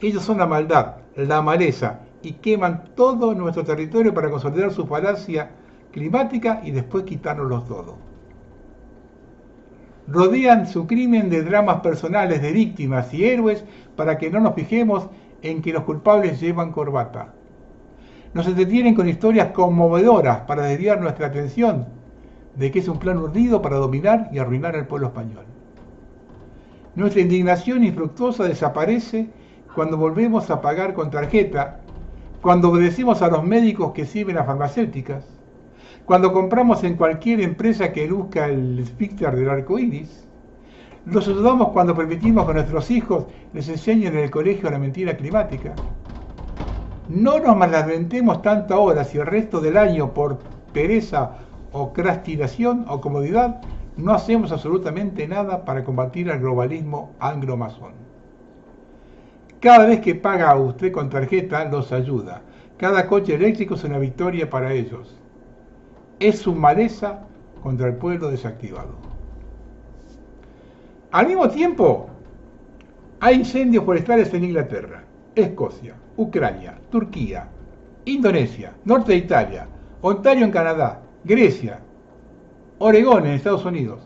Ellos son la maldad, la maleza, y queman todo nuestro territorio para consolidar su falacia climática y después quitárnoslos todo. Rodean su crimen de dramas personales de víctimas y héroes para que no nos fijemos en que los culpables llevan corbata. Nos entretienen con historias conmovedoras para desviar nuestra atención de que es un plan urdido para dominar y arruinar al pueblo español. Nuestra indignación infructuosa desaparece cuando volvemos a pagar con tarjeta, cuando obedecemos a los médicos que sirven a farmacéuticas, cuando compramos en cualquier empresa que luzca el esfícter del arco iris, los ayudamos cuando permitimos que nuestros hijos les enseñen en el colegio la mentira climática. No nos malamentemos tanto ahora si el resto del año por pereza o crastinación o comodidad no hacemos absolutamente nada para combatir al globalismo anglo-masón. Cada vez que paga usted con tarjeta los ayuda. Cada coche eléctrico es una victoria para ellos. Es su maleza contra el pueblo desactivado. Al mismo tiempo, hay incendios forestales en Inglaterra, Escocia, Ucrania, Turquía, Indonesia, norte de Italia, Ontario en Canadá, Grecia, Oregón en Estados Unidos.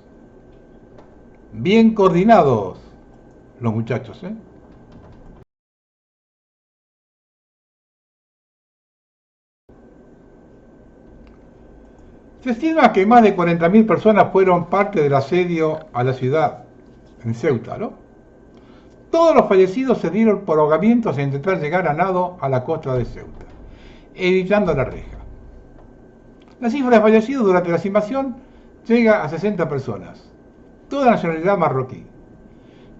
Bien coordinados los muchachos, ¿eh? Se estima que más de 40.000 personas fueron parte del asedio a la ciudad, en Ceuta, ¿no? Todos los fallecidos se dieron por ahogamientos e intentar llegar a nado a la costa de Ceuta, evitando la reja. La cifra de fallecidos durante la invasión llega a 60 personas, toda nacionalidad marroquí.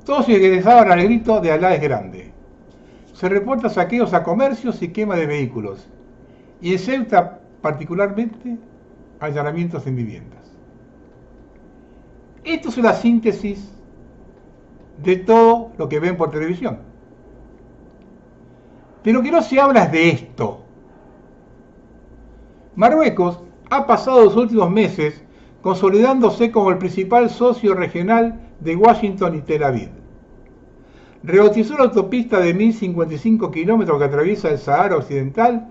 Todos ingresaban al grito de Alá es grande. Se reportan saqueos a comercios y quema de vehículos, y en Ceuta particularmente allanamientos en viviendas. Esto es una síntesis de todo lo que ven por televisión. De lo que no se habla es de esto. Marruecos ha pasado los últimos meses consolidándose como el principal socio regional de Washington y Tel Aviv. Rebautizó la autopista de 1055 kilómetros que atraviesa el Sahara Occidental,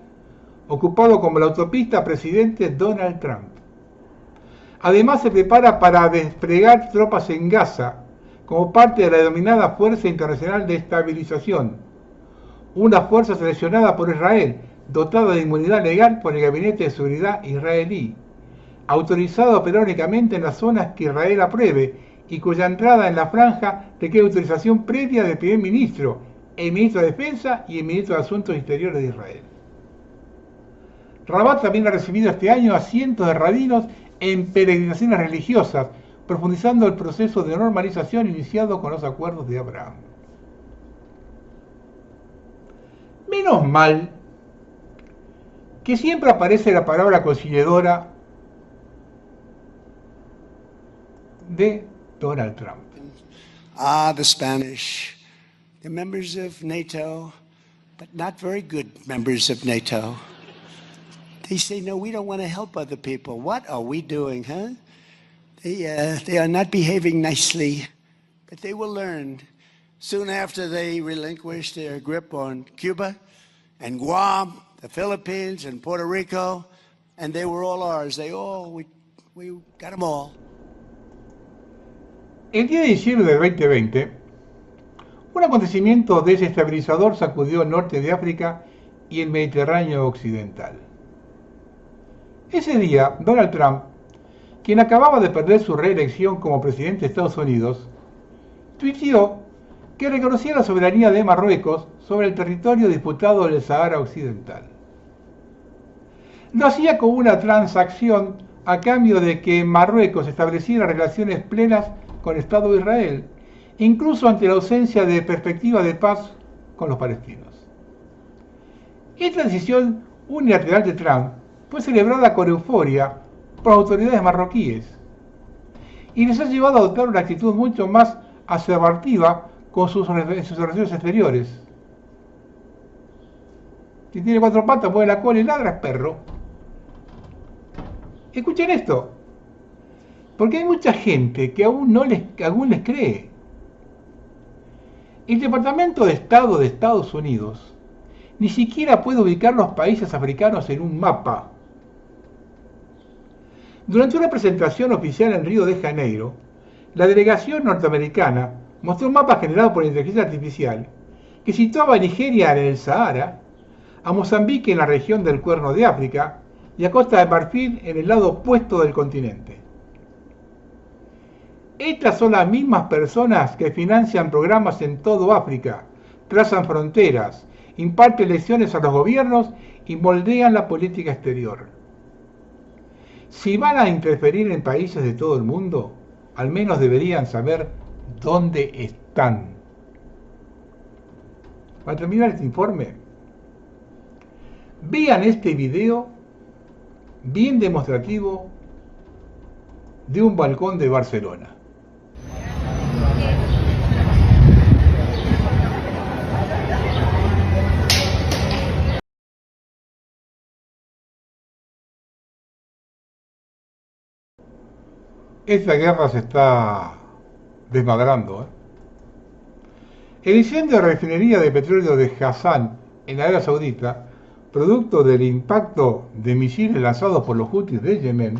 ocupado como la autopista presidente Donald Trump. Además se prepara para desplegar tropas en Gaza como parte de la denominada Fuerza Internacional de Estabilización, una fuerza seleccionada por Israel, dotada de inmunidad legal por el Gabinete de Seguridad israelí, autorizada a operar únicamente en las zonas que Israel apruebe y cuya entrada en la franja requiere autorización previa del primer ministro, el ministro de Defensa y el ministro de Asuntos Exteriores de Israel. Rabat también ha recibido este año a cientos de rabinos en peregrinaciones religiosas, profundizando el proceso de normalización iniciado con los acuerdos de Abraham. Menos mal que siempre aparece la palabra conciliadora de Donald Trump. The Spanish, they're members of NATO, but not very good members of NATO. They say, no, we don't want to help other people. What are we doing, huh? They are not behaving nicely, but they will learn. Soon after they relinquished their grip on Cuba and Guam, the Philippines and Puerto Rico, and they were all ours. We got them all. El 10 de diciembre del 2020, un acontecimiento desestabilizador sacudió el norte de África y el Mediterráneo occidental. Ese día, Donald Trump, quien acababa de perder su reelección como presidente de Estados Unidos, tuiteó que reconocía la soberanía de Marruecos sobre el territorio disputado del Sahara Occidental. Lo hacía como una transacción a cambio de que Marruecos estableciera relaciones plenas con el Estado de Israel, incluso ante la ausencia de perspectiva de paz con los palestinos. Esta decisión unilateral de Trump fue celebrada con euforia por autoridades marroquíes y les ha llevado a adoptar una actitud mucho más asertiva con sus relaciones exteriores. Si tiene cuatro patas, mueve la cola y ladra, es perro. Escuchen esto. Porque hay mucha gente que aún les cree. El Departamento de Estado de Estados Unidos ni siquiera puede ubicar los países africanos en un mapa. Durante una presentación oficial en Río de Janeiro, la delegación norteamericana mostró un mapa generado por inteligencia artificial que situaba a Nigeria en el Sahara, a Mozambique en la región del Cuerno de África y a Costa de Marfil en el lado opuesto del continente. Estas son las mismas personas que financian programas en todo África, trazan fronteras, imparten lecciones a los gobiernos y moldean la política exterior. Si van a interferir en países de todo el mundo, al menos deberían saber dónde están. Para terminar este informe, vean este video bien demostrativo de un balcón de Barcelona. Esta guerra se está desmadrando. El incendio de la refinería de petróleo de Hassan en Arabia Saudita, producto del impacto de misiles lanzados por los Houthis de Yemen,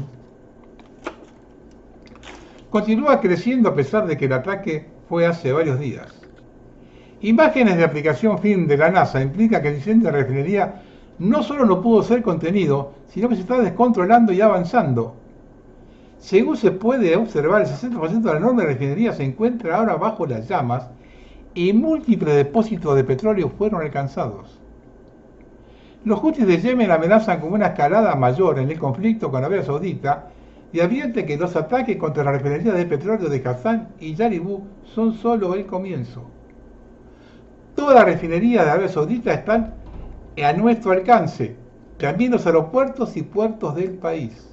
continúa creciendo a pesar de que el ataque fue hace varios días. Imágenes de aplicación film de la NASA implican que el incendio de la refinería no solo no pudo ser contenido, sino que se está descontrolando y avanzando. Según se puede observar, el 60% de la enorme refinería se encuentra ahora bajo las llamas y múltiples depósitos de petróleo fueron alcanzados. Los Houthis de Yemen amenazan con una escalada mayor en el conflicto con Arabia Saudita y advierte que los ataques contra la refinería de petróleo de Hassan y Yaribú son solo el comienzo. Todas las refinerías de Arabia Saudita están a nuestro alcance, también los aeropuertos y puertos del país.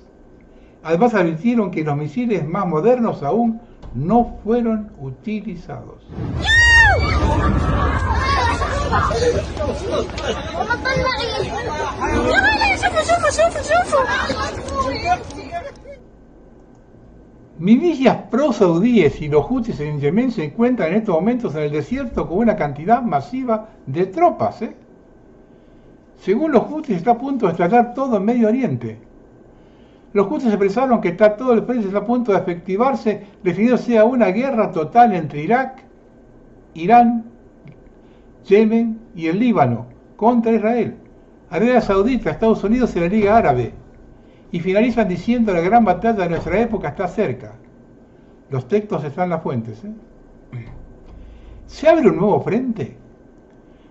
Además advirtieron que los misiles más modernos aún no fueron utilizados. Milicias pro-saudíes y los Houthis en Yemen se encuentran en estos momentos en el desierto con una cantidad masiva de tropas. Según los Houthis está a punto de estallar todo en Medio Oriente. Los Houthis expresaron que todo el frente está a punto de efectivarse, definiéndose a una guerra total entre Irak, Irán, Yemen y el Líbano contra Israel, Arabia Saudita, Estados Unidos y la Liga Árabe. Y finalizan diciendo: la gran batalla de nuestra época está cerca. Los textos están en las fuentes. ¿Se abre un nuevo frente?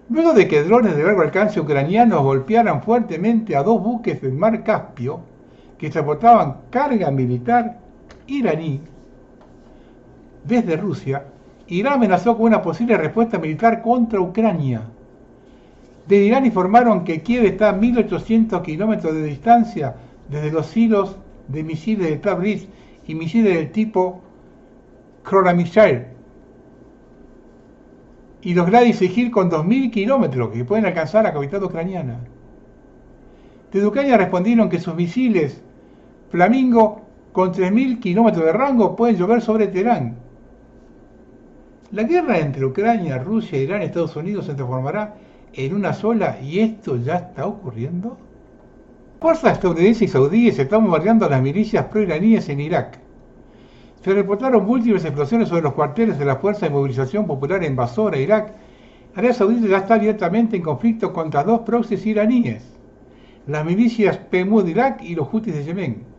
Luego de que drones de largo alcance ucranianos golpearan fuertemente a 2 buques del mar Caspio que transportaban carga militar iraní desde Rusia, Irán amenazó con una posible respuesta militar contra Ucrania. Desde Irán informaron que Kiev está a 1.800 kilómetros de distancia desde los silos de misiles de Tabriz y misiles del tipo Khorramshahr y los Gladys Sigil con 2.000 kilómetros que pueden alcanzar la capital ucraniana. Desde Ucrania respondieron que sus misiles Flamingo con 3.000 kilómetros de rango pueden llover sobre Teherán. La guerra entre Ucrania, Rusia, Irán y Estados Unidos se transformará en una sola, y esto ya está ocurriendo. Fuerzas estadounidenses y saudíes están bombardeando a las milicias pro-iraníes en Irak. Se reportaron múltiples explosiones sobre los cuarteles de la Fuerza de Movilización Popular en Basora, Irak. Arabia Saudita ya está abiertamente en conflicto contra 2 proxies iraníes, las milicias PMU de Irak y los Houthis de Yemen.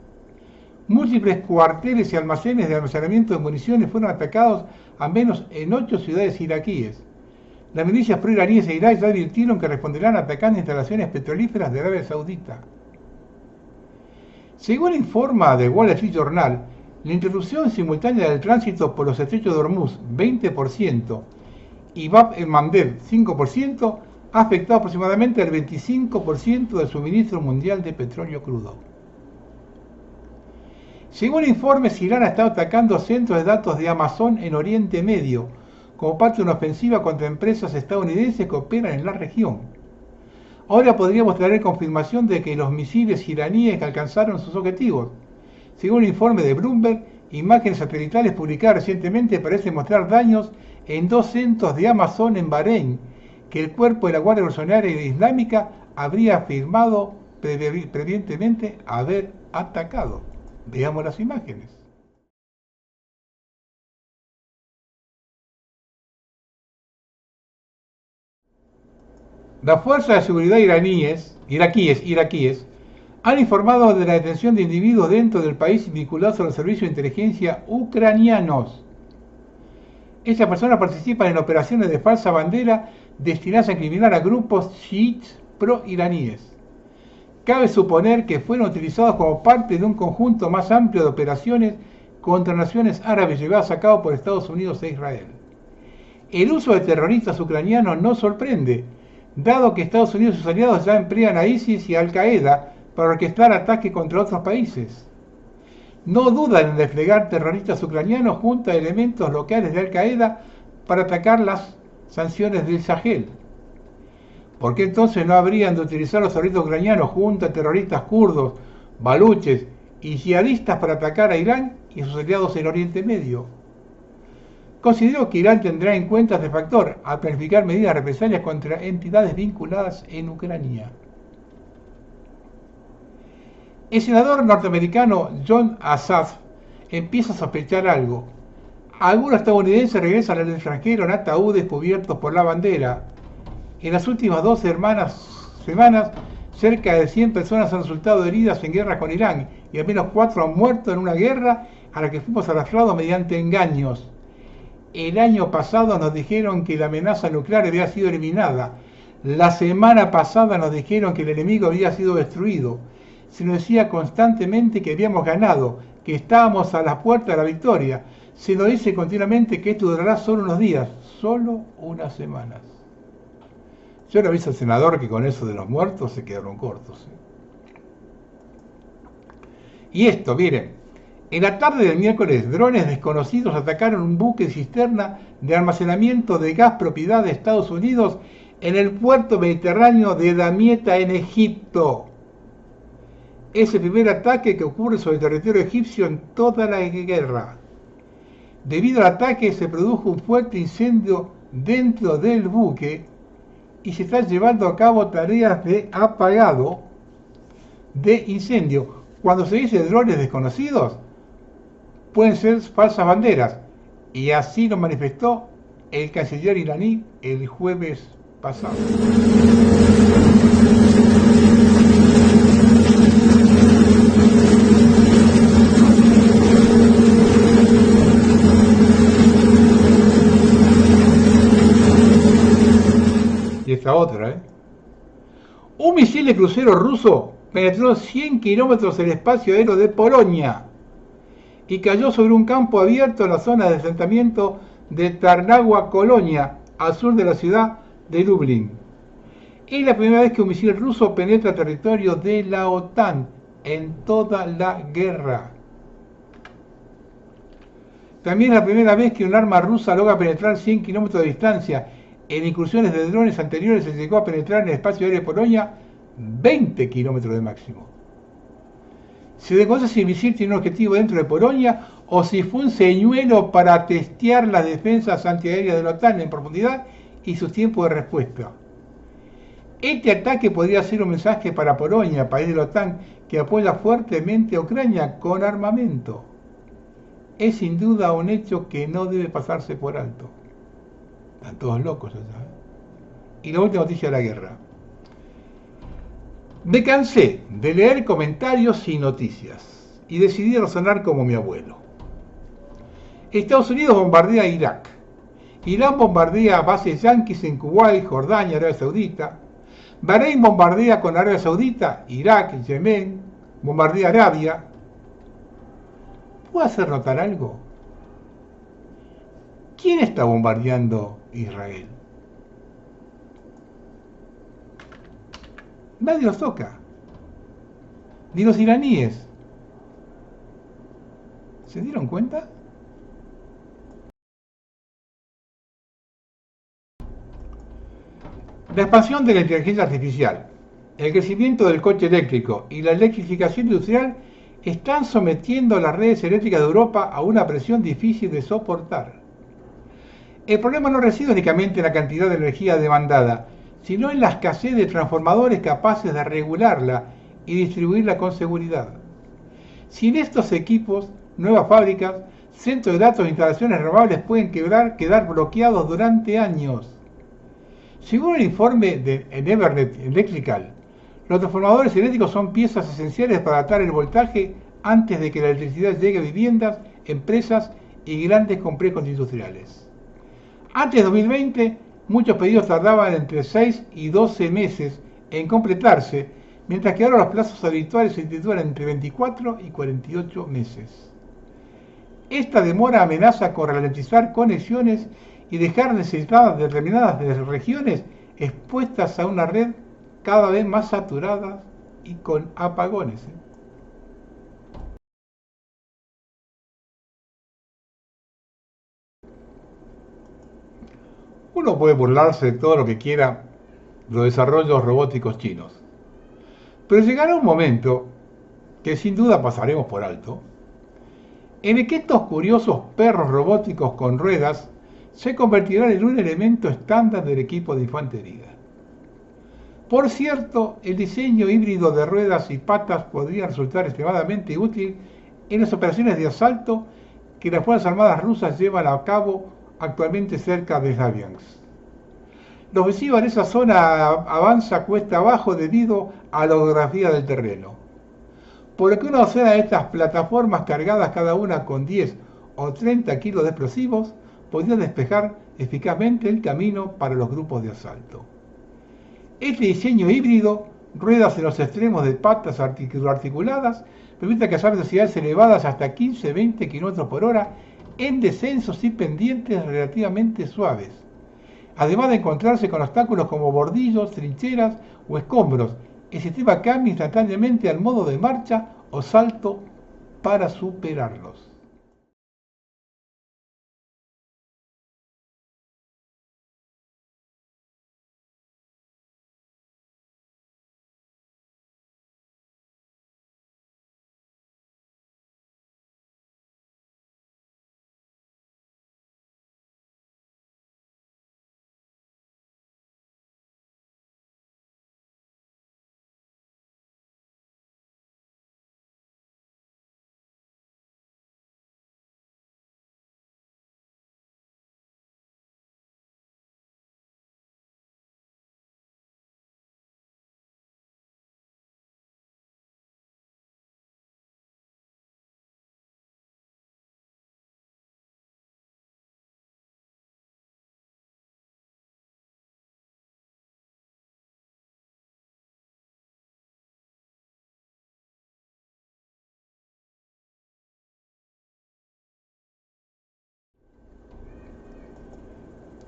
Múltiples cuarteles y almacenes de almacenamiento de municiones fueron atacados al menos en 8 ciudades iraquíes. Las milicias pro-iraníes de Irak ya advirtieron que responderán atacando instalaciones petrolíferas de Arabia Saudita. Según informa The Wall Street Journal, la interrupción simultánea del tránsito por los estrechos de Hormuz, 20%, y Bab el-Mandeb, 5%, ha afectado aproximadamente el 25% del suministro mundial de petróleo crudo. Según informes, Irán ha estado atacando centros de datos de Amazon en Oriente Medio, como parte de una ofensiva contra empresas estadounidenses que operan en la región. Ahora podríamos tener confirmación de que los misiles iraníes alcanzaron sus objetivos. Según un informe de Bloomberg, imágenes satelitales publicadas recientemente parecen mostrar daños en 2 centros de Amazon en Bahrein, que el cuerpo de la Guardia Revolucionaria Islámica habría afirmado previamente haber atacado. Veamos las imágenes. Las fuerzas de seguridad iraquíes han informado de la detención de individuos dentro del país vinculados a los servicios de inteligencia ucranianos. Estas personas participan en operaciones de falsa bandera destinadas a incriminar a grupos chiíes pro-iraníes. Cabe suponer que fueron utilizados como parte de un conjunto más amplio de operaciones contra naciones árabes llevadas a cabo por Estados Unidos e Israel. El uso de terroristas ucranianos no sorprende, dado que Estados Unidos y sus aliados ya emplean a ISIS y a Al-Qaeda para orquestar ataques contra otros países. No dudan en desplegar terroristas ucranianos junto a elementos locales de Al-Qaeda para atacar las sanciones del Sahel. ¿Por qué entonces no habrían de utilizar los terroristas ucranianos junto a terroristas kurdos, baluches y yihadistas para atacar a Irán y a sus aliados en Oriente Medio? Considero que Irán tendrá en cuenta este factor al planificar medidas represalias contra entidades vinculadas en Ucrania. El senador norteamericano John Asaf empieza a sospechar algo. Algunos estadounidenses regresan al extranjero en ataúdes cubiertos por la bandera. En las últimas 2 semanas, cerca de 100 personas han resultado heridas en guerra con Irán y al menos 4 han muerto en una guerra a la que fuimos arrastrados mediante engaños. El año pasado nos dijeron que la amenaza nuclear había sido eliminada. La semana pasada nos dijeron que el enemigo había sido destruido. Se nos decía constantemente que habíamos ganado, que estábamos a la puerta de la victoria. Se nos dice continuamente que esto durará solo unos días, solo unas semanas. Yo le aviso al senador que con eso de los muertos se quedaron cortos. Y esto, miren, en la tarde del miércoles, drones desconocidos atacaron un buque cisterna de almacenamiento de gas propiedad de Estados Unidos en el puerto mediterráneo de Damietta, en Egipto. Es el primer ataque que ocurre sobre el territorio egipcio en toda la guerra. Debido al ataque se produjo un fuerte incendio dentro del buque y se están llevando a cabo tareas de apagado de incendio. Cuando se dice drones desconocidos, pueden ser falsas banderas, y así lo manifestó el canciller iraní el jueves pasado. Y esta otra, un misil de crucero ruso penetró 100 kilómetros el espacio aéreo de Polonia y cayó sobre un campo abierto en la zona de asentamiento de Tarnawa, Colonia, al sur de la ciudad de Lublin. Es la primera vez que un misil ruso penetra territorio de la OTAN en toda la guerra. También es la primera vez que un arma rusa logra penetrar 100 kilómetros de distancia. En incursiones de drones anteriores se llegó a penetrar en el espacio aéreo de Polonia 20 kilómetros de máximo. Se desconoce si el misil tiene un objetivo dentro de Polonia o si fue un señuelo para testear las defensas antiaéreas de la OTAN en profundidad y sus tiempos de respuesta. Este ataque podría ser un mensaje para Polonia, país de la OTAN que apoya fuertemente a Ucrania con armamento. Es sin duda un hecho que no debe pasarse por alto. Están todos locos allá. Y la última noticia de la guerra. Me cansé de leer comentarios y noticias y decidí razonar como mi abuelo. Estados Unidos bombardea Irak. Irán bombardea bases yanquis en Kuwait, Jordania, Arabia Saudita. Bahrein bombardea con Arabia Saudita, Irak, Yemen, bombardea Arabia. ¿Puedo hacer notar algo? ¿Quién está bombardeando Israel? Nadie los toca. Ni los iraníes. ¿Se dieron cuenta? La expansión de la inteligencia artificial, el crecimiento del coche eléctrico y la electrificación industrial están sometiendo las redes eléctricas de Europa a una presión difícil de soportar. El problema no reside únicamente en la cantidad de energía demandada, sino en la escasez de transformadores capaces de regularla y distribuirla con seguridad. Sin estos equipos, nuevas fábricas, centros de datos e instalaciones renovables pueden quedar bloqueados durante años. Según el informe de Evernet Electrical, los transformadores eléctricos son piezas esenciales para adaptar el voltaje antes de que la electricidad llegue a viviendas, empresas y grandes complejos industriales. Antes de 2020, muchos pedidos tardaban entre 6 y 12 meses en completarse, mientras que ahora los plazos habituales se sitúan entre 24 y 48 meses. Esta demora amenaza con ralentizar conexiones y dejar necesitadas determinadas regiones expuestas a una red cada vez más saturada y con apagones. Uno puede burlarse de todo lo que quiera de los desarrollos robóticos chinos, pero llegará un momento, que sin duda pasaremos por alto, en el que estos curiosos perros robóticos con ruedas se convertirán en un elemento estándar del equipo de infantería. Por cierto, el diseño híbrido de ruedas y patas podría resultar extremadamente útil en las operaciones de asalto que las Fuerzas Armadas rusas llevan a cabo actualmente cerca de Slaviansk. La ofensiva en esa zona avanza cuesta abajo debido a la orografía del terreno, por lo que una docena de estas plataformas cargadas cada una con 10 o 30 kilos de explosivos podrían despejar eficazmente el camino para los grupos de asalto. Este diseño híbrido, ruedas en los extremos de patas articuladas, permite alcanzar velocidades elevadas hasta 15-20 km por hora en descensos y pendientes relativamente suaves, además de encontrarse con obstáculos como bordillos, trincheras o escombros. El sistema cambia instantáneamente al modo de marcha o salto para superarlos.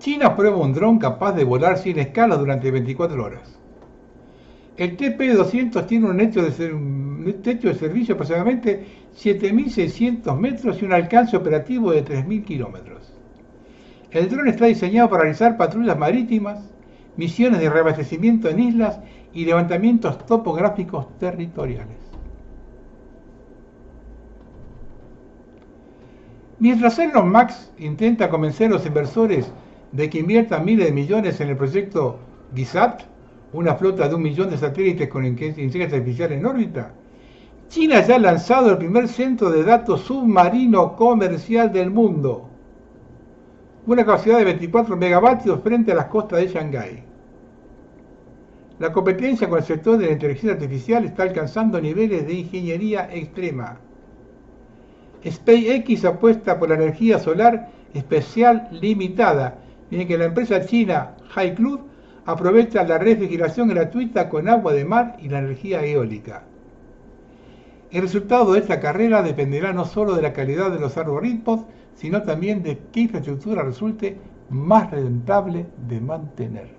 China prueba un dron capaz de volar sin escala durante 24 horas. El TP-200 tiene un techo de servicio de aproximadamente 7.600 metros y un alcance operativo de 3.000 kilómetros. El dron está diseñado para realizar patrullas marítimas, misiones de reabastecimiento en islas y levantamientos topográficos territoriales. Mientras Elon Musk intenta convencer a los inversores de que inviertan miles de millones en el proyecto GISAT, una flota de 1 millón de satélites con inteligencia artificial en órbita, China ya ha lanzado el primer centro de datos submarino comercial del mundo, una capacidad de 24 megavatios frente a las costas de Shanghái. La competencia con el sector de la inteligencia artificial está alcanzando niveles de ingeniería extrema. SpaceX apuesta por la energía solar especial limitada, mientras que la empresa china HiCloud aprovecha la refrigeración gratuita con agua de mar y la energía eólica. El resultado de esta carrera dependerá no solo de la calidad de los algoritmos, sino también de qué infraestructura resulte más rentable de mantener.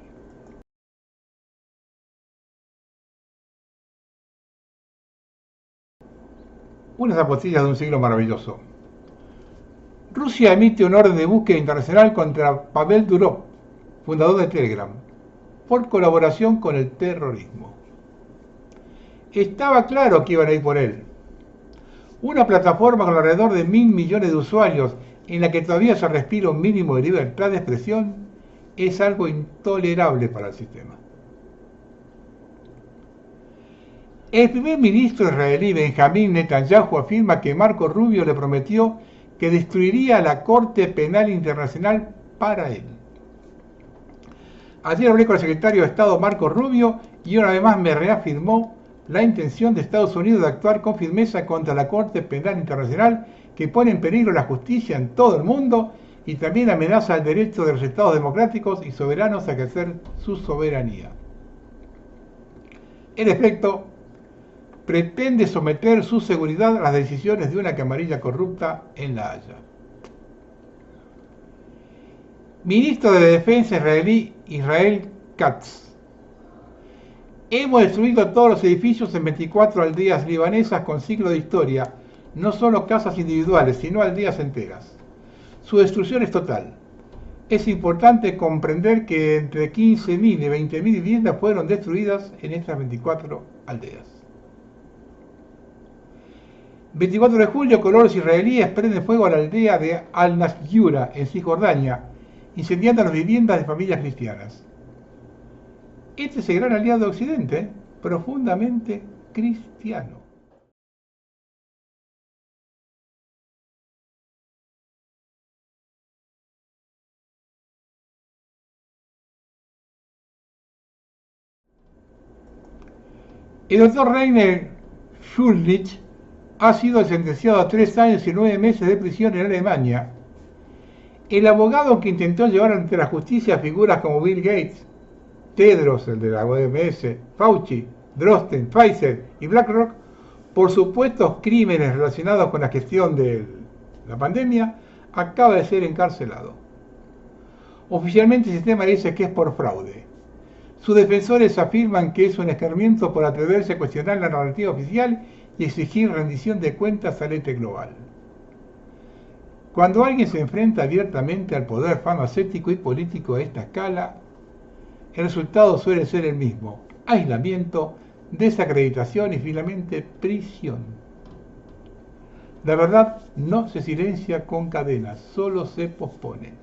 Unas zapatillas de un siglo maravilloso. Rusia emite un orden de búsqueda internacional contra Pavel Durov, fundador de Telegram, por colaboración con el terrorismo. Estaba claro que iban a ir por él. Una plataforma con alrededor de 1.000 millones de usuarios en la que todavía se respira un mínimo de libertad de expresión es algo intolerable para el sistema. El primer ministro israelí Benjamín Netanyahu afirma que Marco Rubio le prometió que destruiría la Corte Penal Internacional para él. Ayer hablé con el secretario de Estado Marco Rubio y una vez más me reafirmó la intención de Estados Unidos de actuar con firmeza contra la Corte Penal Internacional que pone en peligro la justicia en todo el mundo y también amenaza el derecho de los estados democráticos y soberanos a ejercer su soberanía. En efecto, pretende someter su seguridad a las decisiones de una camarilla corrupta en La Haya. Ministro de Defensa israelí Israel Katz. Hemos destruido todos los edificios en 24 aldeas libanesas con siglos de historia, no solo casas individuales, sino aldeas enteras. Su destrucción es total. Es importante comprender que entre 15.000 y 20.000 viviendas fueron destruidas en estas 24 aldeas. 24 de julio, colonos israelíes prenden fuego a la aldea de Al-Nasjura, en Cisjordania, incendiando las viviendas de familias cristianas. Este es el gran aliado de Occidente, profundamente cristiano. El doctor Rainer Schulnich ha sido sentenciado a 3 años y 9 meses de prisión en Alemania. El abogado que intentó llevar ante la justicia a figuras como Bill Gates, Tedros, el de la OMS, Fauci, Drosten, Pfizer y BlackRock, por supuestos crímenes relacionados con la gestión de la pandemia, acaba de ser encarcelado. Oficialmente el sistema dice que es por fraude. Sus defensores afirman que es un escarmiento por atreverse a cuestionar la narrativa oficial y exigir rendición de cuentas al ente global. Cuando alguien se enfrenta abiertamente al poder farmacéutico y político a esta escala, el resultado suele ser el mismo: aislamiento, desacreditación y finalmente prisión. La verdad no se silencia con cadenas, solo se pospone.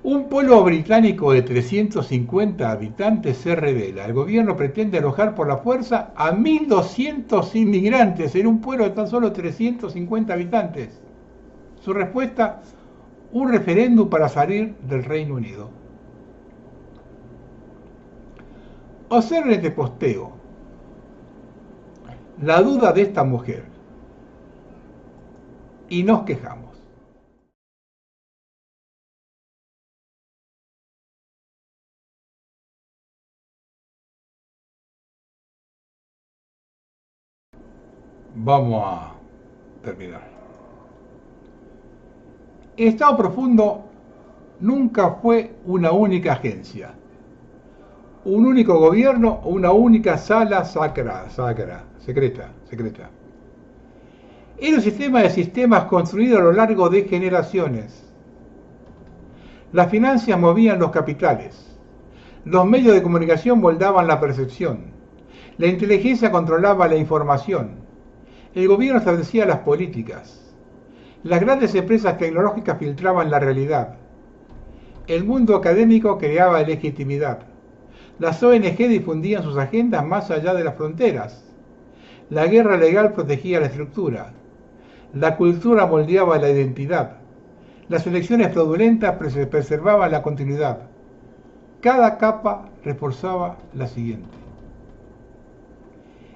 Un pueblo británico de 350 habitantes se rebela. El gobierno pretende alojar por la fuerza a 1.200 inmigrantes en un pueblo de tan solo 350 habitantes. Su respuesta: un referéndum para salir del Reino Unido. Observen este posteo. La duda de esta mujer. Y nos quejamos. Vamos a terminar. El Estado profundo nunca fue una única agencia, un único gobierno o una única sala secreta. Era un sistema de sistemas construido a lo largo de generaciones. Las finanzas movían los capitales, los medios de comunicación moldaban la percepción, la inteligencia controlaba la información, el gobierno establecía las políticas. Las grandes empresas tecnológicas filtraban la realidad. El mundo académico creaba legitimidad. Las ONG difundían sus agendas más allá de las fronteras. La guerra legal protegía la estructura. La cultura moldeaba la identidad. Las elecciones fraudulentas preservaban la continuidad. Cada capa reforzaba la siguiente.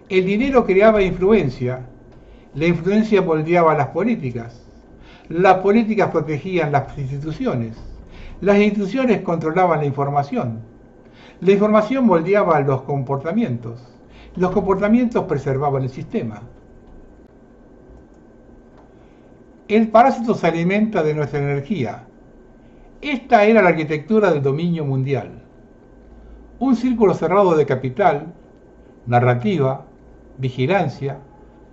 El dinero creaba influencia. La influencia moldeaba las políticas. Las políticas protegían las instituciones. Las instituciones controlaban la información. La información moldeaba los comportamientos. Los comportamientos preservaban el sistema. El parásito se alimenta de nuestra energía. Esta era la arquitectura del dominio mundial. Un círculo cerrado de capital, narrativa, vigilancia,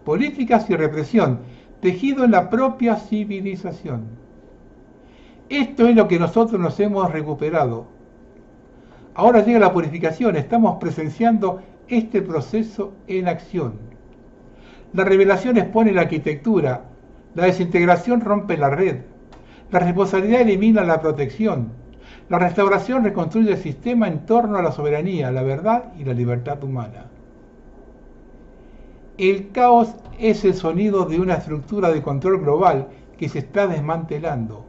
políticas y represión, tejido en la propia civilización. Esto es lo que nosotros nos hemos recuperado. Ahora llega la purificación, estamos presenciando este proceso en acción. La revelación expone la arquitectura, la desintegración rompe la red, la responsabilidad elimina la protección, la restauración reconstruye el sistema en torno a la soberanía, la verdad y la libertad humana. El caos es el sonido de una estructura de control global que se está desmantelando.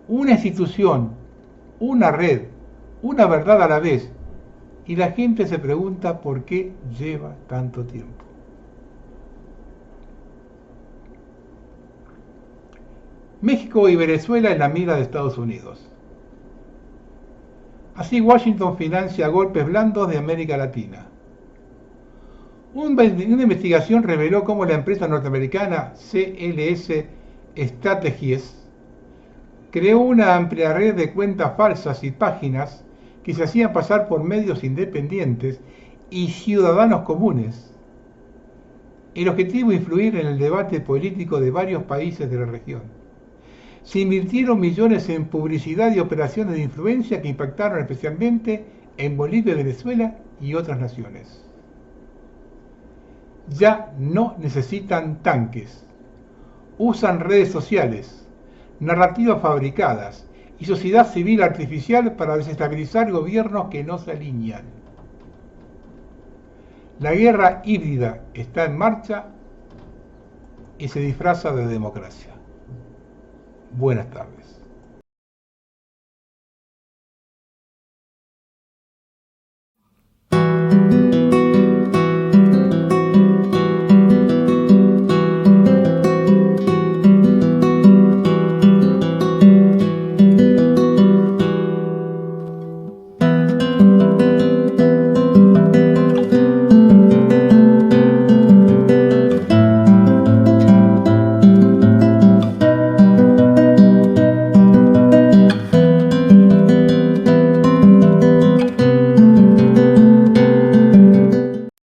Una institución, una red, una verdad a la vez, y la gente se pregunta por qué lleva tanto tiempo. México y Venezuela en la mira de Estados Unidos. Así Washington financia golpes blandos de América Latina. Una investigación reveló cómo la empresa norteamericana CLS Strategies creó una amplia red de cuentas falsas y páginas que se hacían pasar por medios independientes y ciudadanos comunes. El objetivo es influir en el debate político de varios países de la región. Se invirtieron millones en publicidad y operaciones de influencia que impactaron especialmente en Bolivia, Venezuela y otras naciones. Ya no necesitan tanques, usan redes sociales, narrativas fabricadas y sociedad civil artificial para desestabilizar gobiernos que no se alinean. La guerra híbrida está en marcha y se disfraza de democracia. Buenas tardes.